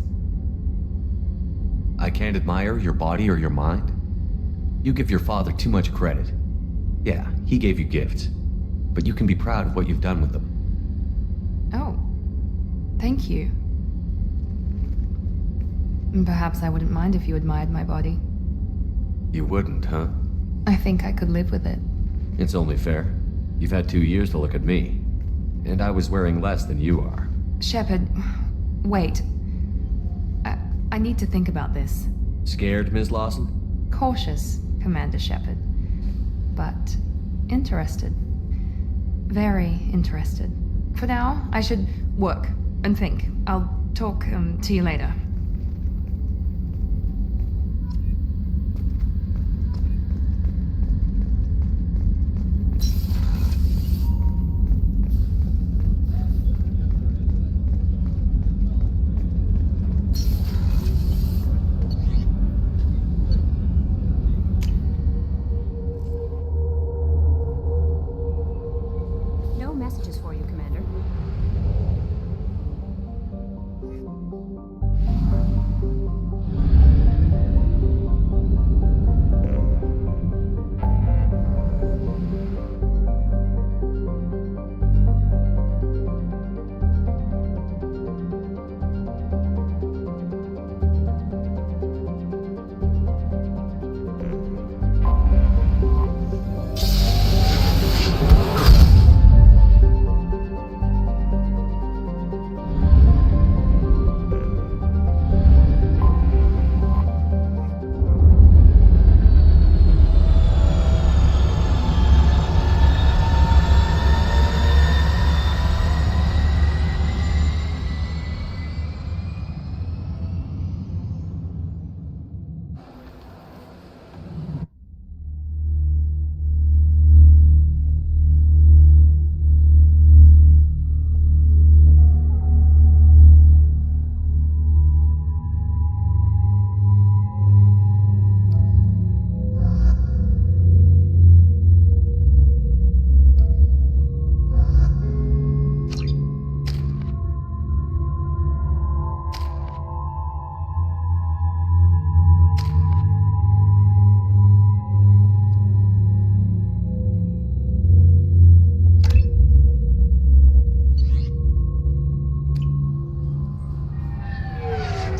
[SPEAKER 7] I can't admire your body or your mind? You give your father too much credit. Yeah, he gave you gifts. But you can be proud of what you've done with them.
[SPEAKER 8] Oh. Thank you. Perhaps I wouldn't mind if you admired my body.
[SPEAKER 7] You wouldn't, huh?
[SPEAKER 8] I think I could live with it.
[SPEAKER 7] It's only fair. You've had 2 years to look at me. And I was wearing less than you are.
[SPEAKER 8] Shepard, wait. I need to think about this.
[SPEAKER 7] Scared, Ms. Lawson?
[SPEAKER 8] Cautious, Commander Shepard. But interested. Very interested. For now, I should work and think. I'll talk to you later.
[SPEAKER 21] No messages for you, Commander.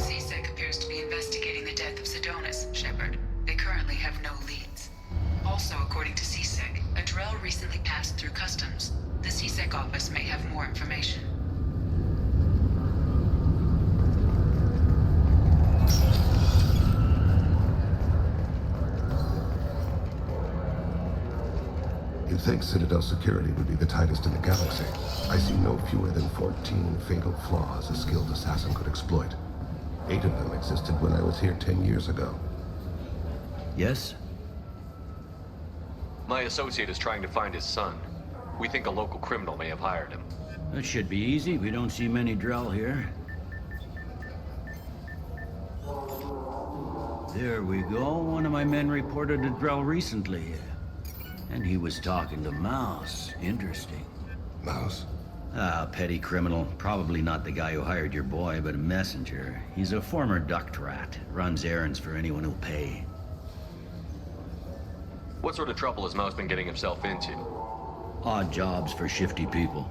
[SPEAKER 13] CSEC appears to be investigating the death of Sedonis, Shepard. They currently have no leads. Also, according to CSEC, a Drell recently passed through customs. The CSEC office may have more information.
[SPEAKER 5] You'd think Citadel security would be the tightest in the galaxy. I see no fewer than 14 fatal flaws a skilled assassin could exploit. 8 of them existed when I was here 10 years ago.
[SPEAKER 16] Yes?
[SPEAKER 7] My associate is trying to find his son. We think a local criminal may have hired him.
[SPEAKER 20] That should be easy. We don't see many Drell here. There we go. One of my men reported a Drell recently. And he was talking to Mouse. Interesting.
[SPEAKER 5] Mouse?
[SPEAKER 20] Ah, petty criminal. Probably not the guy who hired your boy, but a messenger. He's a former duct rat. Runs errands for anyone who'll pay.
[SPEAKER 7] What sort of trouble has Mouse been getting himself into?
[SPEAKER 20] Odd jobs for shifty people.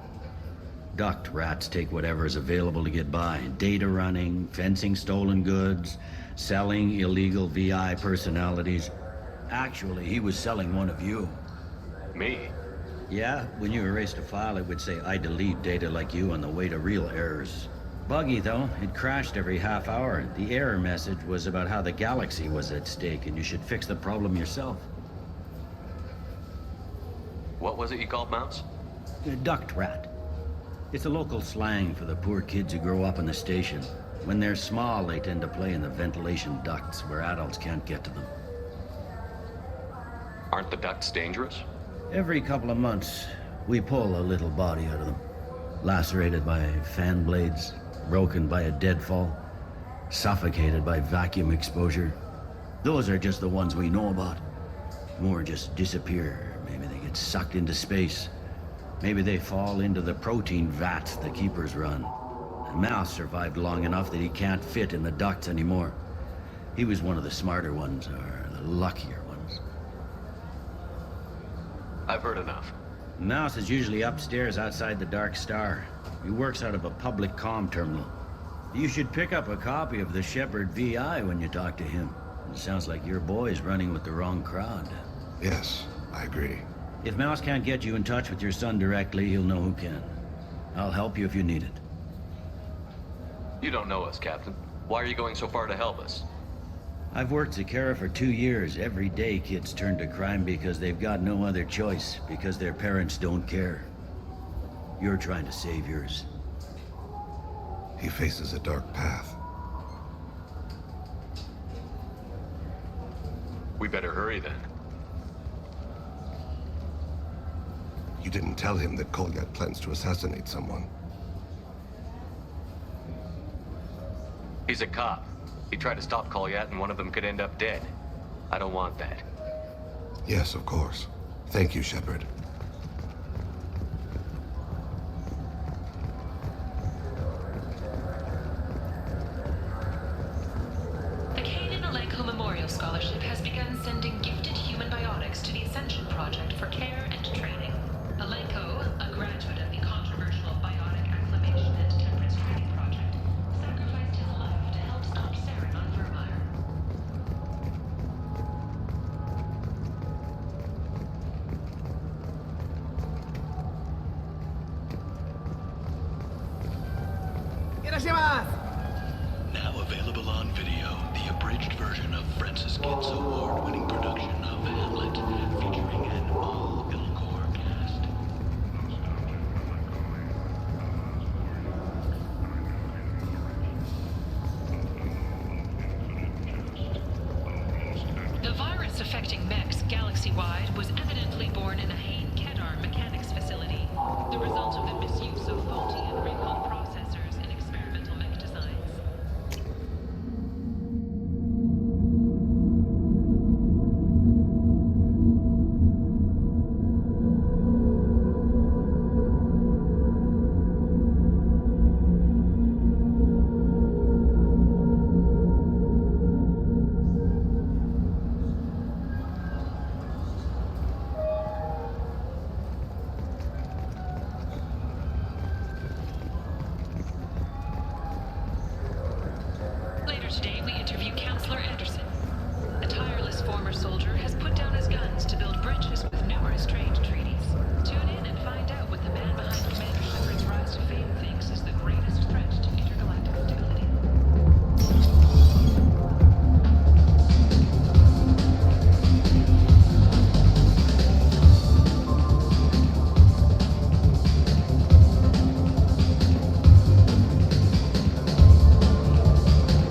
[SPEAKER 20] Duct rats take whatever is available to get by. Data running, fencing stolen goods, selling illegal VI personalities. Actually, he was selling one of you.
[SPEAKER 7] Me?
[SPEAKER 20] Yeah, when you erased a file, it would say, I delete data like you on the way to real errors. Buggy, though. It crashed every half hour. The error message was about how the galaxy was at stake, and you should fix the problem yourself.
[SPEAKER 7] What was it you called Mouse?
[SPEAKER 20] A duct rat. It's a local slang for the poor kids who grow up in the station. When they're small, they tend to play in the ventilation ducts where adults can't get to them.
[SPEAKER 7] Aren't the ducts dangerous?
[SPEAKER 20] Every couple of months, we pull a little body out of them. Lacerated by fan blades, broken by a deadfall, suffocated by vacuum exposure. Those are just the ones we know about. More just disappear. Maybe they get sucked into space. Maybe they fall into the protein vats the Keepers run. And Mouse survived long enough that he can't fit in the ducts anymore. He was one of the smarter ones, or the luckier ones.
[SPEAKER 7] I've heard enough.
[SPEAKER 20] Mouse is usually upstairs outside the Dark Star. He works out of a public comm terminal. You should pick up a copy of the Shepard VI when you talk to him. It sounds like your boy's running with the wrong crowd.
[SPEAKER 5] Yes, I agree.
[SPEAKER 20] If Mouse can't get you in touch with your son directly, he'll know who can. I'll help you if you need it.
[SPEAKER 7] You don't know us, Captain. Why are you going so far to help us?
[SPEAKER 20] I've worked at Kara for 2 years. Every day kids turn to crime because they've got no other choice, because their parents don't care. You're trying to save yours.
[SPEAKER 5] He faces a dark path.
[SPEAKER 7] We better hurry then.
[SPEAKER 5] You didn't tell him that Kolyat plans to assassinate someone.
[SPEAKER 7] He's a cop. He tried to stop Kolyat and one of them could end up dead. I don't want that.
[SPEAKER 5] Yes, of course. Thank you, Shepard.
[SPEAKER 9] The Kanan Alenko Memorial Scholarship has begun sending gifted human biotics to the Ascension Project for care and training. Alenko, a graduate of the controversial Biotic Acclimation and Temperance Training Project, sacrificed his life to help stop Saren on Vermeer.
[SPEAKER 3] Now available on video, the abridged version of Francis Kidd's award-winning production of Hamlet, featuring an all-Ilcore cast.
[SPEAKER 9] The virus affecting mechs galaxy-wide was evidently born in a Hain Kedar mechanics facility, the result of the misuse of faulty and recalled processors in experimental mech designs. Later today, we interview Counselor Anderson. A tireless former soldier has put down his guns to build bridges with numerous trade treaties. Tune in and find out what the man behind Commander Shepard's rise to fame thinks is the greatest threat to intergalactic stability.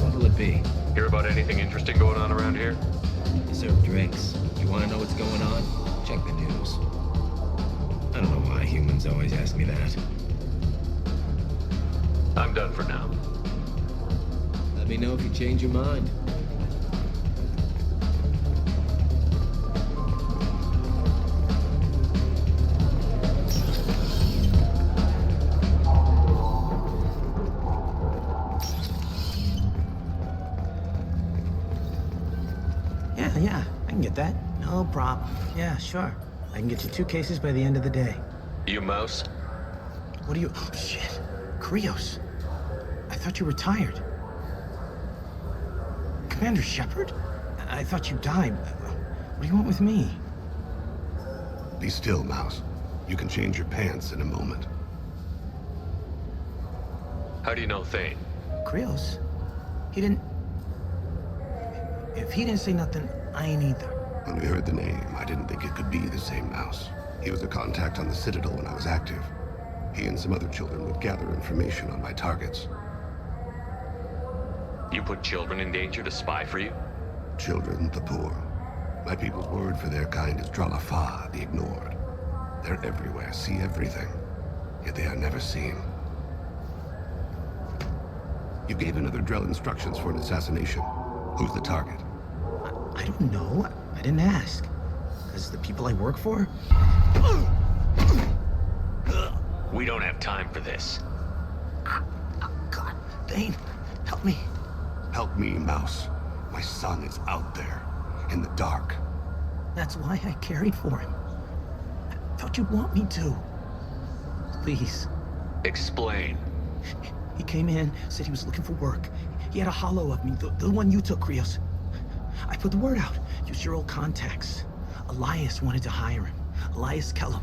[SPEAKER 16] What'll it be?
[SPEAKER 7] Hear about anything interesting going on around here?
[SPEAKER 16] They serve drinks. You want to know what's going on? Check the news. I don't know why humans always ask me that.
[SPEAKER 7] I'm done for now.
[SPEAKER 16] Let me know if you change your mind.
[SPEAKER 22] Yeah, I can get that. No problem. Yeah, sure. I can get you 2 cases by the end of the day.
[SPEAKER 7] You mouse?
[SPEAKER 22] What are you... Oh, shit. Krios. I thought you retired. Commander Shepard? I thought you died. What do you want with me?
[SPEAKER 5] Be still, Mouse. You can change your pants in a moment.
[SPEAKER 7] How do you know Thane?
[SPEAKER 22] Krios? He didn't... If he didn't say nothing, I ain't either.
[SPEAKER 5] When we heard the name, I didn't think it could be the same Mouse. He was a contact on the Citadel when I was active. He and some other children would gather information on my targets.
[SPEAKER 7] You put children in danger to spy for you?
[SPEAKER 5] Children, the poor. My people's word for their kind is Dralafa, the ignored. They're everywhere, see everything. Yet they are never seen. You gave another Drell instructions for an assassination. Who's the target?
[SPEAKER 22] I don't know. I didn't ask. Because the people I work for...
[SPEAKER 7] We don't have time for this.
[SPEAKER 22] God, Thane, help me.
[SPEAKER 5] Help me, Mouse. My son is out there, in the dark.
[SPEAKER 22] That's why I carried for him. I thought you'd want me to. Please.
[SPEAKER 7] Explain.
[SPEAKER 22] He came in, said he was looking for work. He had a hollow of me, the one you took, Krios. I put the word out. Used your old contacts. Elias wanted to hire him. Elias Kellum.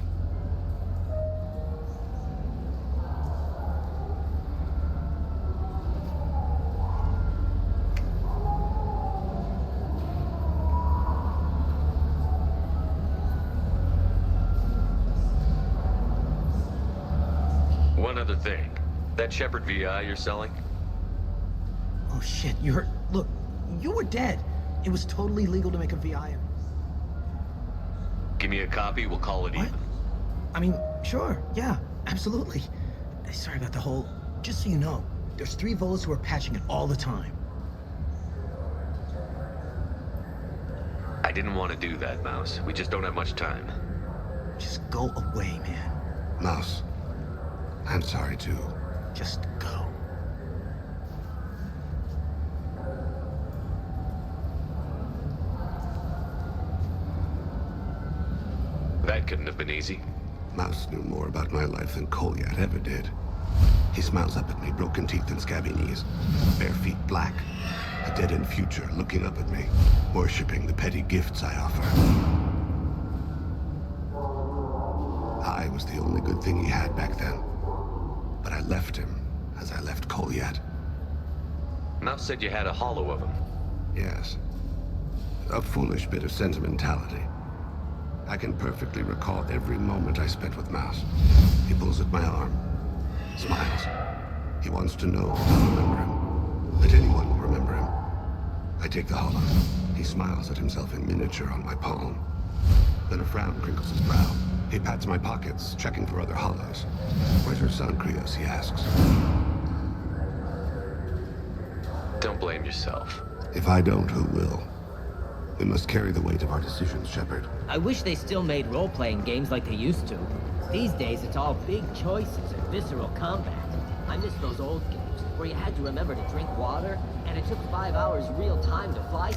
[SPEAKER 7] One other thing. That Shepard VI you're selling?
[SPEAKER 22] Oh shit, you heard? Look, you were dead. It was totally legal to make a VI.
[SPEAKER 7] Give me a copy, we'll call it even.
[SPEAKER 22] I mean, sure, yeah, absolutely. Sorry about the whole... Just so you know, there's 3 Volas who are patching it all the time.
[SPEAKER 7] I didn't want to do that, Mouse. We just don't have much time.
[SPEAKER 22] Just go away, man.
[SPEAKER 5] Mouse, I'm sorry too.
[SPEAKER 22] Just go.
[SPEAKER 7] That couldn't have been easy.
[SPEAKER 5] Mouse knew more about my life than Kolyat ever did. He smiles up at me, broken teeth and scabby knees, bare feet black, a dead-end future looking up at me, worshipping the petty gifts I offer. I was the only good thing he had back then, but I left him as I left Kolyat.
[SPEAKER 7] Mouse said you had a hollow of him.
[SPEAKER 5] Yes. A foolish bit of sentimentality. I can perfectly recall every moment I spent with Mouse. He pulls at my arm, smiles. He wants to know if I remember him, that anyone will remember him. I take the hollow. He smiles at himself in miniature on my palm. Then a frown crinkles his brow. He pats my pockets, checking for other hollows. Where's your son, Krios? He asks.
[SPEAKER 7] Don't blame yourself.
[SPEAKER 5] If I don't, who will? We must carry the weight of our decisions, Shepard.
[SPEAKER 2] I wish they still made role-playing games like they used to. These days, it's all big choices and visceral combat. I miss those old games, where you had to remember to drink water, and it took 5 hours real time to fly.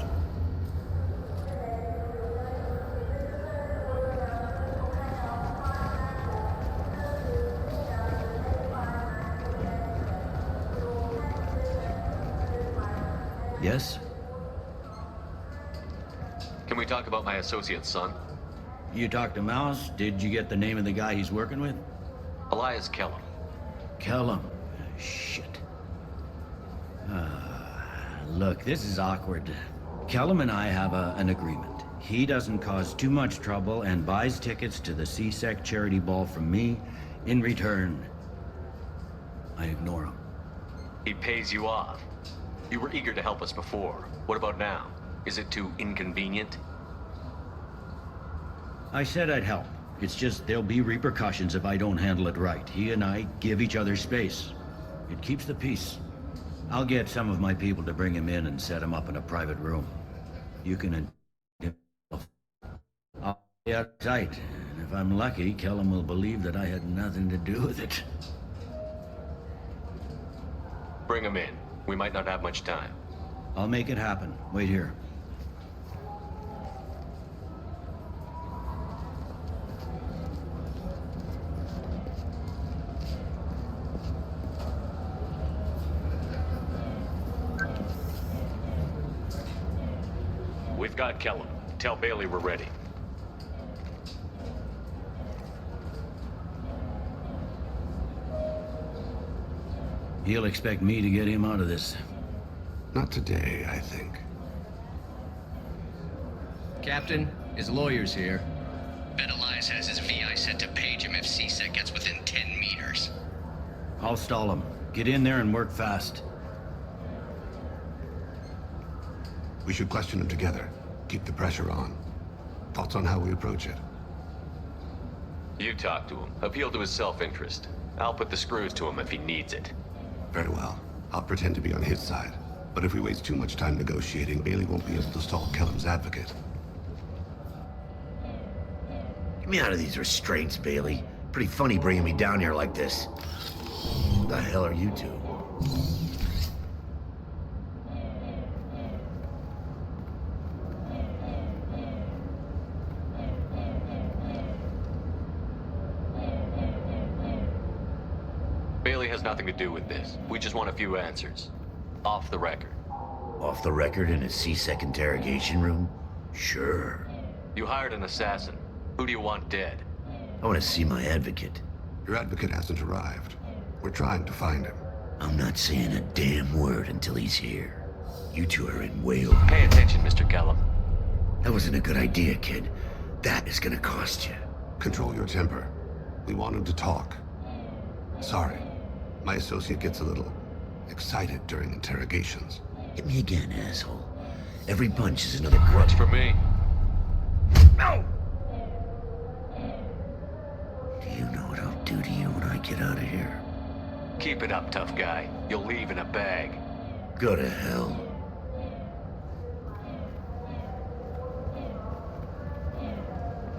[SPEAKER 20] Yes?
[SPEAKER 7] Can we talk about my associate's son?
[SPEAKER 20] You talked to Mouse? Did you get the name of the guy he's working with?
[SPEAKER 7] Elias Kellum.
[SPEAKER 20] Kellum. Shit. Look, this is awkward. Kellum and I have an agreement. He doesn't cause too much trouble and buys tickets to the C-Sec charity ball from me. In return, I ignore him.
[SPEAKER 7] He pays you off. You were eager to help us before. What about now? Is it too inconvenient?
[SPEAKER 20] I said I'd help. It's just there'll be repercussions if I don't handle it right. He and I give each other space. It keeps the peace. I'll get some of my people to bring him in and set him up in a private room. You can... I'll be out of sight. And if I'm lucky, Kellum will believe that I had nothing to do with it.
[SPEAKER 7] Bring him in. We might not have much time.
[SPEAKER 20] I'll make it happen. Wait here.
[SPEAKER 7] We've got Kellum. Tell Bailey we're ready.
[SPEAKER 20] He'll expect me to get him out of this.
[SPEAKER 5] Not today, I think.
[SPEAKER 16] Captain, his lawyer's here.
[SPEAKER 11] Bet Elias has his VI set to page him if C-Sec gets within 10 meters.
[SPEAKER 20] I'll stall him. Get in there and work fast.
[SPEAKER 5] We should question him together. Keep the pressure on. Thoughts on how we approach it?
[SPEAKER 7] You talk to him. Appeal to his self-interest. I'll put the screws to him if he needs it.
[SPEAKER 5] Very well. I'll pretend to be on his side. But if we waste too much time negotiating, Bailey won't be able to stall Kellum's advocate.
[SPEAKER 23] Get me out of these restraints, Bailey. Pretty funny bringing me down here like this. What the hell are you two?
[SPEAKER 7] Bailey has nothing to do with this. We just want a few answers. Off the record.
[SPEAKER 23] Off the record in a C-Sec interrogation room? Sure.
[SPEAKER 7] You hired an assassin. Who do you want dead?
[SPEAKER 23] I want to see my advocate.
[SPEAKER 5] Your advocate hasn't arrived. We're trying to find him.
[SPEAKER 23] I'm not saying a damn word until he's here. You two are in way over.
[SPEAKER 7] Pay attention, Mr. Kellum.
[SPEAKER 23] That wasn't a good idea, kid. That is gonna cost you.
[SPEAKER 5] Control your temper. We want him to talk.
[SPEAKER 23] Sorry. My associate gets a little excited during interrogations. Hit me again, asshole. Every punch is another grudge
[SPEAKER 16] for me.
[SPEAKER 23] No! Do you know what I'll do to you when I get out of here?
[SPEAKER 16] Keep it up, tough guy. You'll leave in a bag.
[SPEAKER 23] Go to hell.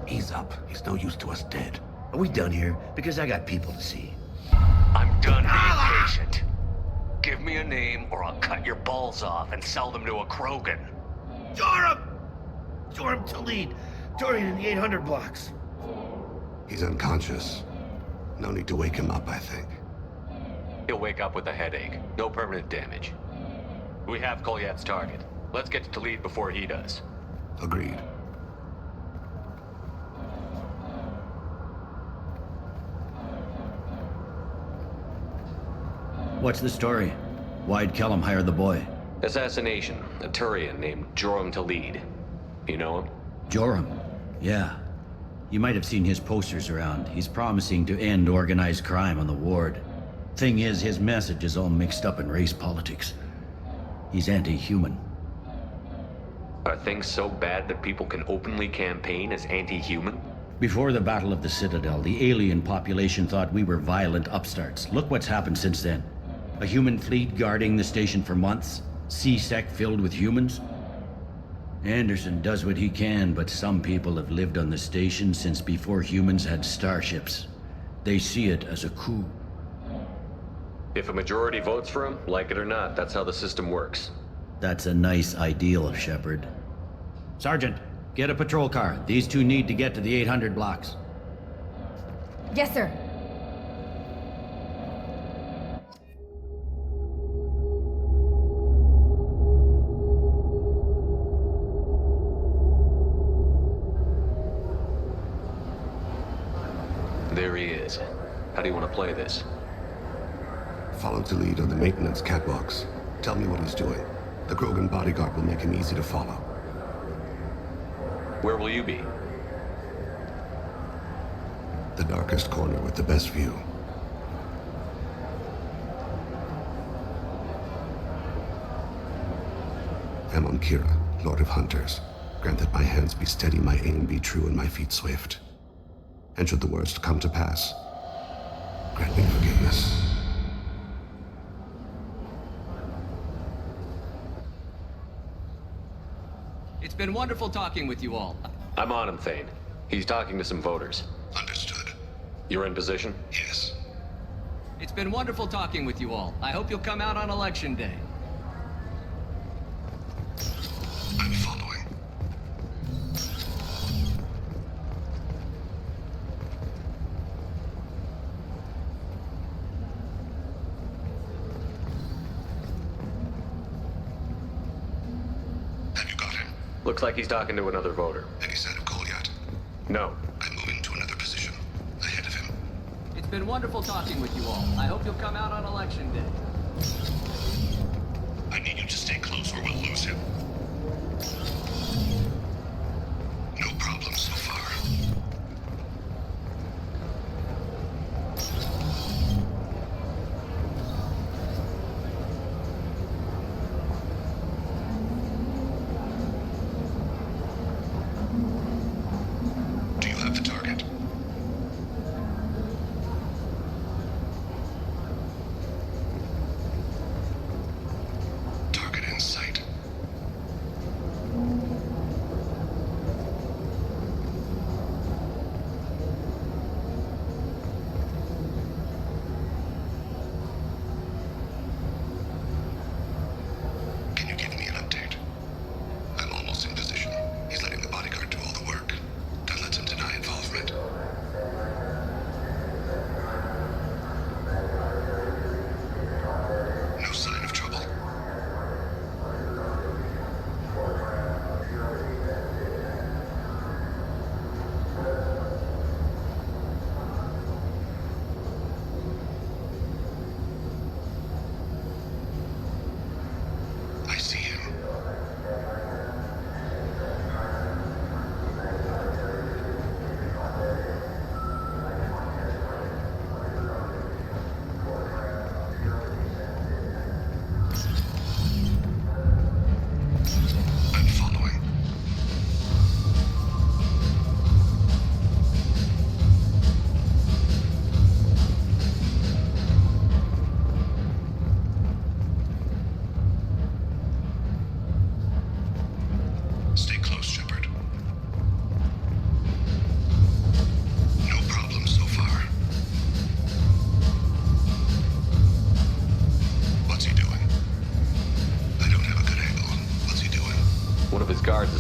[SPEAKER 23] Ease up. He's no use to us dead. Are we done here? Because I got people to see.
[SPEAKER 16] I'm done being patient. Give me a name or I'll cut your balls off and sell them to a Krogan.
[SPEAKER 23] Joram! Joram to lead. Dorian in the 800 blocks.
[SPEAKER 1] He's unconscious. No need to wake him up, I think.
[SPEAKER 16] He'll wake up with a headache. No permanent damage. We have Kolyat's target. Let's get to lead before he does.
[SPEAKER 1] Agreed.
[SPEAKER 20] What's the story? Why'd Kellum hire the boy?
[SPEAKER 16] Assassination. A Turian named Joram to lead. You know him?
[SPEAKER 20] Joram? Yeah. You might have seen his posters around. He's promising to end organized crime on the ward. Thing is, his message is all mixed up in race politics. He's anti-human.
[SPEAKER 16] Are things so bad that people can openly campaign as anti-human?
[SPEAKER 20] Before the Battle of the Citadel, the alien population thought we were violent upstarts. Look what's happened since then. A human fleet guarding the station for months. C-Sec filled with humans. Anderson does what he can, but some people have lived on the station since before humans had starships. They see it as a coup.
[SPEAKER 16] If a majority votes for him, like it or not, that's how the system works.
[SPEAKER 20] That's a nice ideal, Shepard. Sergeant, get a patrol car. These two need to get to the 800 blocks.
[SPEAKER 21] Yes, sir.
[SPEAKER 16] There he is. How do you want to play this?
[SPEAKER 1] Follow to lead on the maintenance catwalks. Tell me what he's doing. The Krogan bodyguard will make him easy to follow.
[SPEAKER 16] Where will you be?
[SPEAKER 1] The darkest corner with the best view. I'm on Kira, Lord of Hunters. Grant that my hands be steady, my aim be true, and my feet swift. And should the worst come to pass, grant me forgiveness.
[SPEAKER 4] It's been wonderful talking with you all.
[SPEAKER 16] I'm on him, Thane. He's talking to some voters.
[SPEAKER 1] Understood.
[SPEAKER 16] You're in position?
[SPEAKER 1] Yes.
[SPEAKER 4] It's been wonderful talking with you all. I hope you'll come out on election day.
[SPEAKER 1] I'm following.
[SPEAKER 16] Looks like he's talking to another voter.
[SPEAKER 1] Any sign of Kolyat?
[SPEAKER 16] No.
[SPEAKER 1] I'm moving to another position. Ahead of him.
[SPEAKER 4] It's been wonderful talking with you all. I hope you'll come out on election day.
[SPEAKER 1] I need you to stay close or we'll lose him. No problem so far. Do you have the target?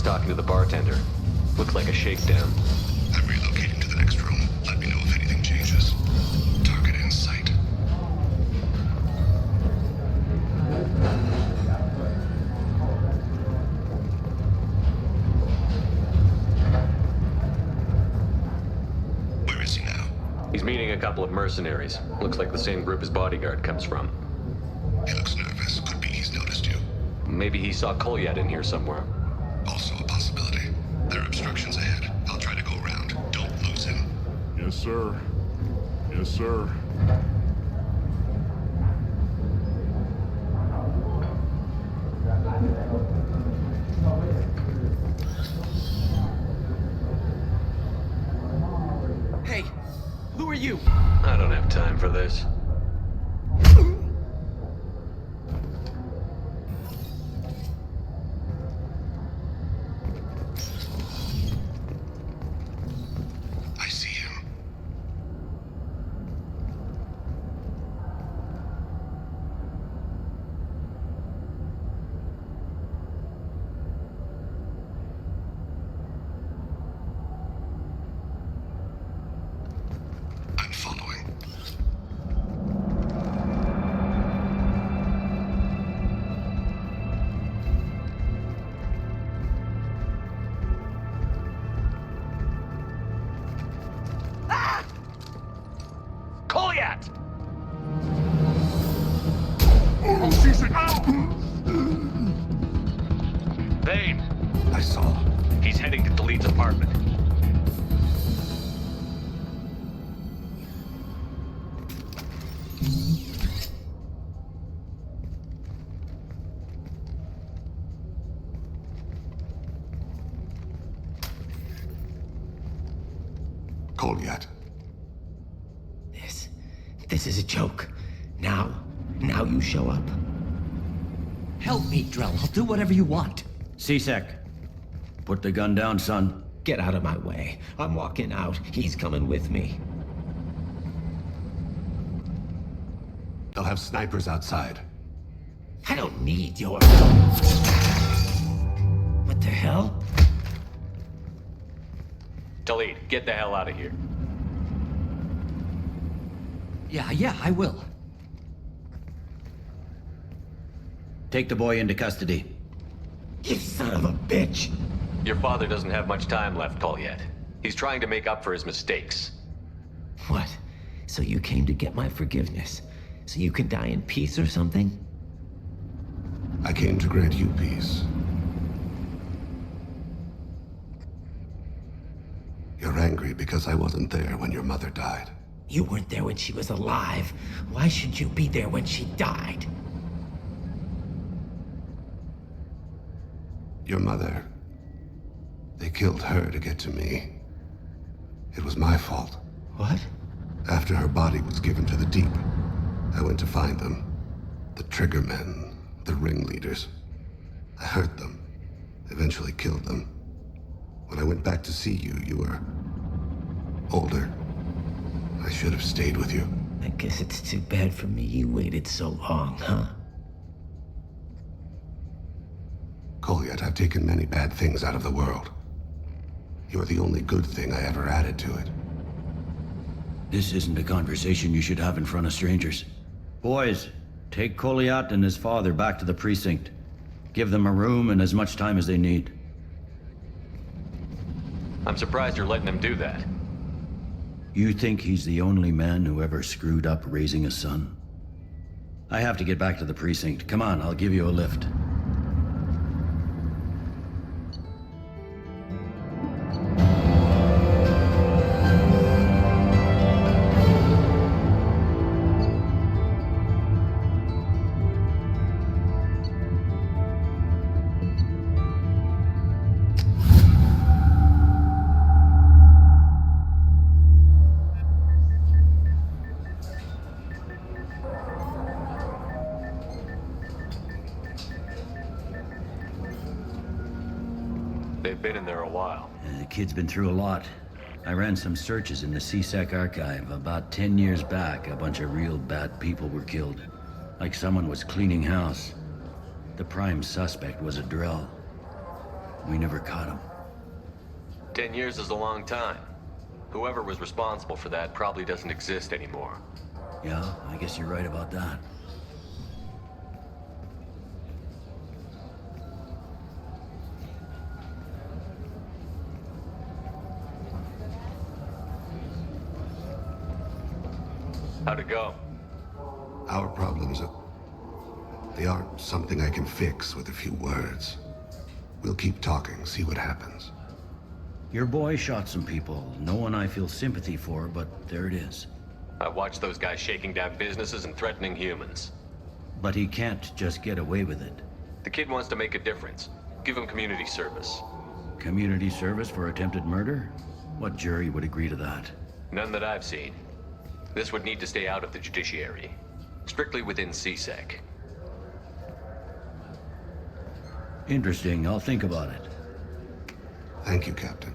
[SPEAKER 7] was talking to the bartender. Looks like a shakedown.
[SPEAKER 1] I'm relocating to the next room. Let me know if anything changes. Target in sight. Where is he now?
[SPEAKER 7] He's meeting a couple of mercenaries. Looks like the same group his bodyguard comes from.
[SPEAKER 1] He looks nervous. Could be he's noticed you.
[SPEAKER 7] Maybe he saw Kolyat in here somewhere.
[SPEAKER 1] Also a possibility. There are obstructions ahead. I'll try to go around. Don't lose him.
[SPEAKER 5] Yes, sir. Yes, sir.
[SPEAKER 22] Hey, who are you?
[SPEAKER 7] I don't have time for this.
[SPEAKER 1] I see him. I'm following.
[SPEAKER 7] Kolyat! Vane!
[SPEAKER 1] I saw.
[SPEAKER 7] He's heading to Delete's apartment.
[SPEAKER 1] Kolyat.
[SPEAKER 22] This is a joke. Now you show up.
[SPEAKER 20] Help me, Drell. I'll do whatever you want. C-Sec. Put the gun down, son.
[SPEAKER 22] Get out of my way. I'm walking out. He's coming with me.
[SPEAKER 1] They'll have snipers outside.
[SPEAKER 22] I don't need your... What the hell?
[SPEAKER 7] Delete, get the hell out of here.
[SPEAKER 20] Yeah, I will. Take the boy into custody.
[SPEAKER 22] You son of a bitch!
[SPEAKER 7] Your father doesn't have much time left, Kolyat. He's trying to make up for his mistakes.
[SPEAKER 22] What? So you came to get my forgiveness? So you can die in peace or something?
[SPEAKER 1] I came to grant you peace. You're angry because I wasn't there when your mother died.
[SPEAKER 22] You weren't there when she was alive. Why should you be there when she died?
[SPEAKER 1] Your mother... They killed her to get to me. It was my fault.
[SPEAKER 22] What?
[SPEAKER 1] After her body was given to the deep, I went to find them. The Triggermen, the ringleaders. I hurt them, eventually killed them. When I went back to see you, you were... older. I should have stayed with you.
[SPEAKER 22] I guess it's too bad for me you waited so long, huh?
[SPEAKER 1] Kolyat, I've taken many bad things out of the world. You're the only good thing I ever added to it.
[SPEAKER 20] This isn't a conversation you should have in front of strangers. Boys, take Kolyat and his father back to the precinct. Give them a room and as much time as they need.
[SPEAKER 7] I'm surprised you're letting him do that.
[SPEAKER 20] You think he's the only man who ever screwed up raising a son? I have to get back to the precinct. Come on, I'll give you a lift.
[SPEAKER 7] They've been in there a while.
[SPEAKER 20] The kid's been through a lot. I ran some searches in the C-Sec archive. About 10 years back, a bunch of real bad people were killed. Like someone was cleaning house. The prime suspect was a Drell. We never caught him.
[SPEAKER 7] 10 years is a long time. Whoever was responsible for that probably doesn't exist anymore.
[SPEAKER 20] Yeah, I guess you're right about that.
[SPEAKER 7] How'd it go?
[SPEAKER 1] Our problems they aren't something I can fix with a few words. We'll keep talking, see what happens.
[SPEAKER 20] Your boy shot some people. No one I feel sympathy for, but there it is.
[SPEAKER 7] I watched those guys shaking down businesses and threatening humans.
[SPEAKER 20] But he can't just get away with it.
[SPEAKER 7] The kid wants to make a difference. Give him community service.
[SPEAKER 20] Community service for attempted murder? What jury would agree to that?
[SPEAKER 7] None that I've seen. This would need to stay out of the judiciary. Strictly within CSEC.
[SPEAKER 20] Interesting. I'll think about it.
[SPEAKER 1] Thank you, Captain.